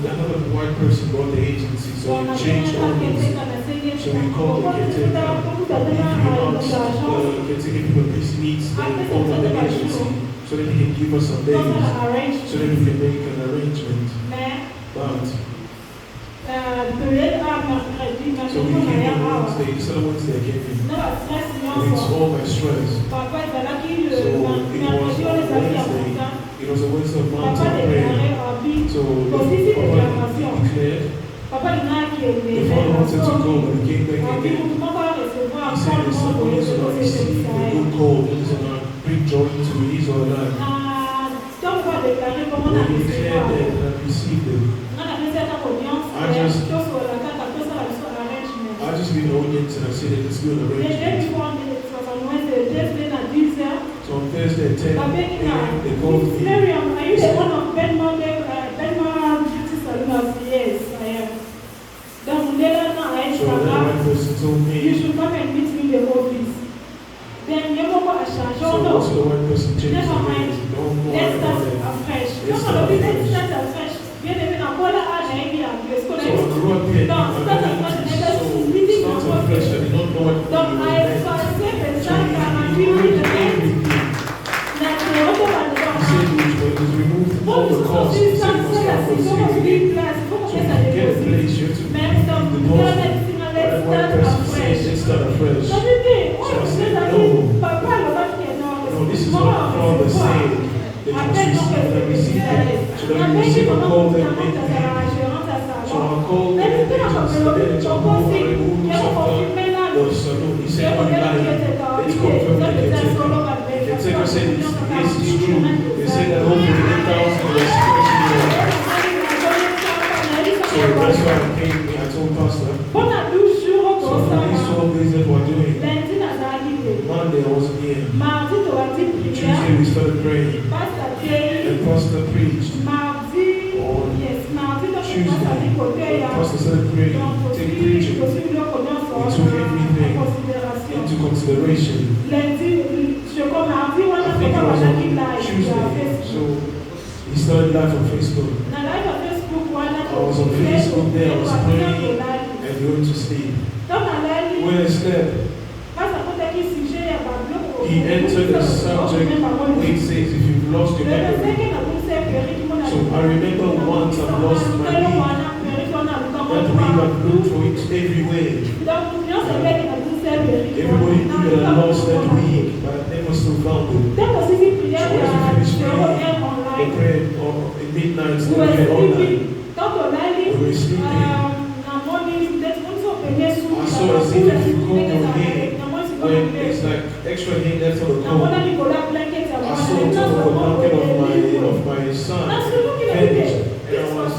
another white person bought the agency, so we changed owners. So we called the caretaker. If you want the caretaker people please meet the owner of the agency so that he can give us some days so that we can make an arrangement. But so we came in Wednesday, this other Wednesday I came in. And it's all my stress. So it was a Wednesday of mountain prayer. So Papa declared, the father wanted to go, but he came back again. He said that somebody is going to receive a good call that is going to bring joy into his or her life. When he declared that and I received it, I just been audience and I said that let's do an arrangement. So on Thursday at 10 a.m. they called me. Miriam, are you the one of Benmar Beauty Salon? Yes, I am. So that person told You me, should come and meet me in the office. Then you know what I shall so what's the one person changed Never the mind. name? Don't know Let's about start that. afresh. Let's No, start let's afresh. start afresh. Bien aimé, on va là à Naïmi en Dieu. So I grew up here. Non, start afresh. So start afresh. I did not know what Donc, it I meant. have So accepted he that told me everything. So that we receive a call that may be. So I called the agents, the manager who the salon. He said, "Oh, let's confirm the caretaker." The caretaker said, "Yes, it's true." They said that over 8,000 was crashing. So that's why I came. I told Pastor. So for these 12 days that we're doing, Monday I wasn't here. Tuesday we started praying. And Pastor preached. On Tuesday, Pastor started praying. Take preaching. He took everything into consideration. I think it was on Tuesday. So he started live on Facebook. I was on Facebook there, I was praying and going to sleep. When I slept, he entered the subject where he says, if you've lost your memory. So I remember once I've lost my week. That week I've looked for it everywhere. Everybody knew that I lost that week, but I never still found it. So as we finished praying, the prayer at midnight, we were online. We were sleeping. I saw as if you called your name, when there's like extra name left on the call. I saw on top of the blanket of my son, finished, and I was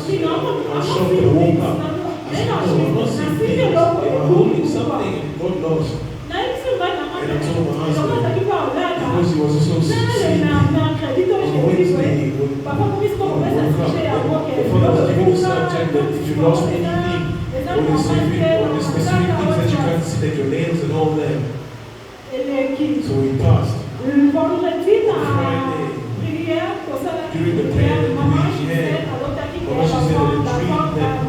shocked when I woke up. I said, "No, I'm not seeing things. Am I holding something?" And God lost. And I told my husband, because he was so sleepy. On Wednesday, when I woke up, the Father was giving the subject that if you lost anything, or the specific things that you can't see, like your nails and all that. So we passed. On Friday, during the prayer that we had, Mama, she said that the dream that the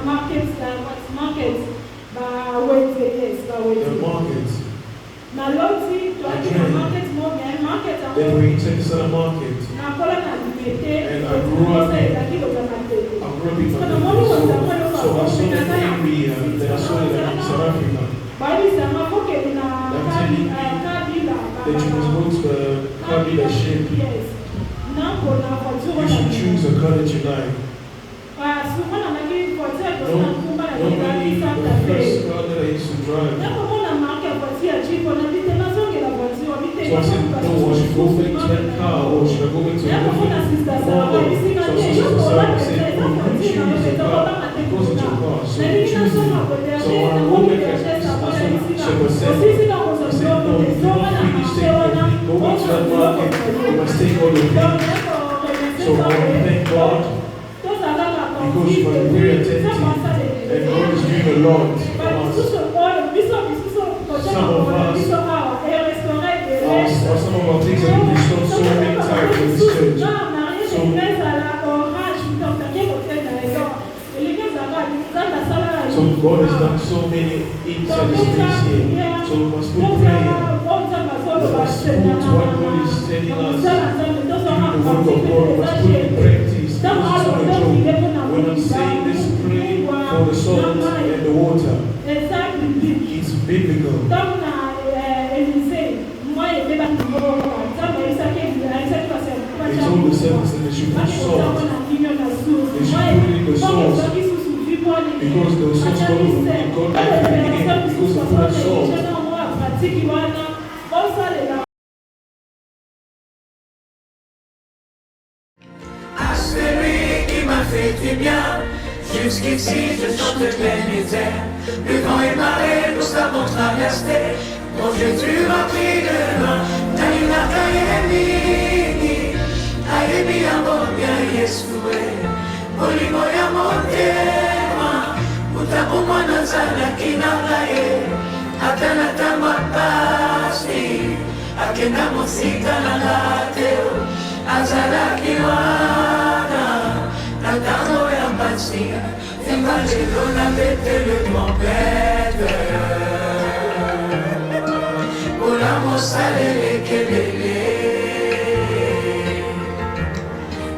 markets, then we entered the market. And I grew up in my family. So I saw the area that I saw that in South Africa. That you must go to the car dealership. You should choose a car that you like. Normally, the first car that I used to drive. So I said, no, I should go back to that car, or should I go back to a different model? So I said, oh, you choose the car because it's your car. So you choose it. So when I go back, I said, no, you do not finish taking everything. Go back to that market, you must take all the things. So I want to thank God because you must be very attentive, and God is doing a lot for us. Some of us, some of our things have been restored so many times in this church. So God has done so many inside this place here. So we must put prayer. We must put what God is telling us through the word of God. We must put it in practice. This is not a joke. When I'm saying this, pray for the salt and the water. It's biblical. They told the servants that they should put salt. They should put it in the sauce. Because the sauce God will be God at the beginning because of that salt. Fait du bien, jusqu'ici je chante plein misère. Le vent et marée, nous avons traversé. Mon Dieu, tu m'as pris de main. Naïna Kayemi, Ayebi Amobia Yesoué, Olimo Yamotema, Utakumwa Nazala Kinagaye, Atana Tamapasi, Akena Musika Nalateo, Azala Kiwana. Natano ya Pasia, Evangelio na bête le trompette. Ola mosale le kelele.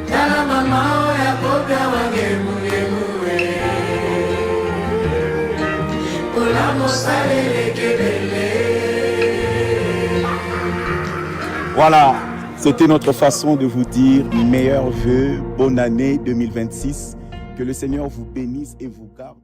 Tala mama ya boga wange muye. Ola mosale le kelele. Voilà, C'était notre façon de vous dire meilleurs vœux, bonne année 2026. Que le Seigneur vous bénisse et vous garde.